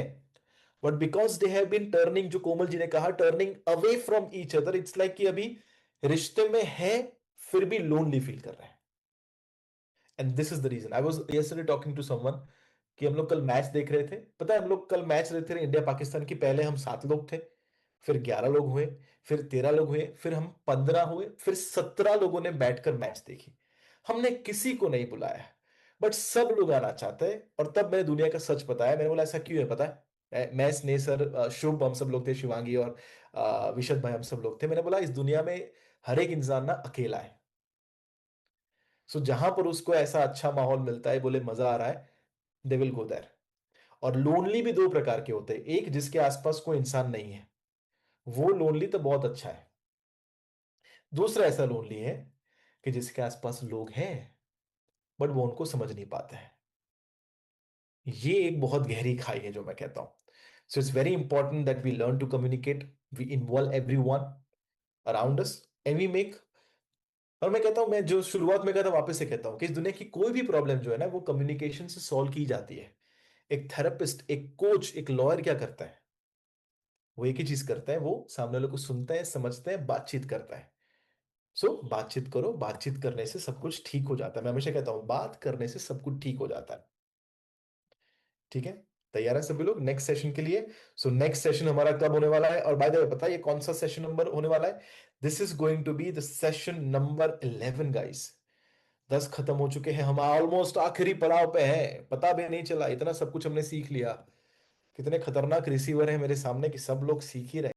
but because they have been turning, जो कोमल जी ने कहा, turning away from each other. It's like कि अभी रिश्ते में है फिर भी लोनली फील कर रहे हैं. And this is the reason. I was yesterday talking to someone कि हम लोग कल मैच देख रहे थे. पता है, हम लोग कल मैच देख रहे थे इंडिया पाकिस्तान की. पहले हम 7 लोग थे, फिर 11 लोग हुए, फिर 13 लोग हुए, फिर हम 15 हुए, फिर 17 लोगों ने बैठकर मैच देखी. हमने किसी को नहीं बुलाया, बट सब लोग आना चाहते हैं. और तब मैंने दुनिया का सच बताया. मैंने बोला ऐसा क्यों है पता है? मैं, स्नेह सर, शुभ, हम सब लोग थे, शिवांगी और विशद भाई, हम सब लोग थे. मैंने बोला इस दुनिया में हर एक इंसान ना अकेला है. सो जहां पर उसको ऐसा अच्छा माहौल मिलता है, बोले मजा आ रहा है, दे विल गो देयर. और लोनली भी 2 प्रकार के होते हैं. एक जिसके आसपास कोई इंसान नहीं है, वो लोनली तो बहुत अच्छा है. दूसरा ऐसा लोनली है कि जिसके आसपास लोग हैं बट वो उनको समझ नहीं पाते हैं. ये एक बहुत गहरी खाई है जो मैं कहता हूं. So it's very important that we learn to communicate, we involve everyone around us, and we make. और मैं कहता हूं, मैं जो शुरुआत में कहता वापस से कहता हूं कि इस दुनिया की कोई भी प्रॉब्लम जो है ना, वो कम्युनिकेशन से सॉल्व की जाती है. एक थेरेपिस्ट, एक कोच, एक लॉयर क्या करता है? वो एक ही चीज करता है, वो सामने वाले को सुनता है, समझता है, बातचीत करता है. सो बातचीत करो. बातचीत करने से सब कुछ ठीक हो जाता है. मैं हमेशा कहता हूं बात करने से सब कुछ ठीक हो जाता है. ठीक है, तैयार है सभी लोग नेक्स्ट सेशन के लिए? सो नेक्स्ट सेशन हमारा कब होने वाला है? और बाय द वे, पता है ये कौन सा सेशन नंबर होने वाला है? This is going to be the session number 11 guys. 10 खत्म हो चुके हैं, हम ऑलमोस्ट आखिरी पड़ाव पे हैं. पता भी नहीं चला, इतना सब कुछ हमने सीख लिया. कितने खतरनाक रिसीवर है मेरे सामने कि सब लोग सीख ही रहे.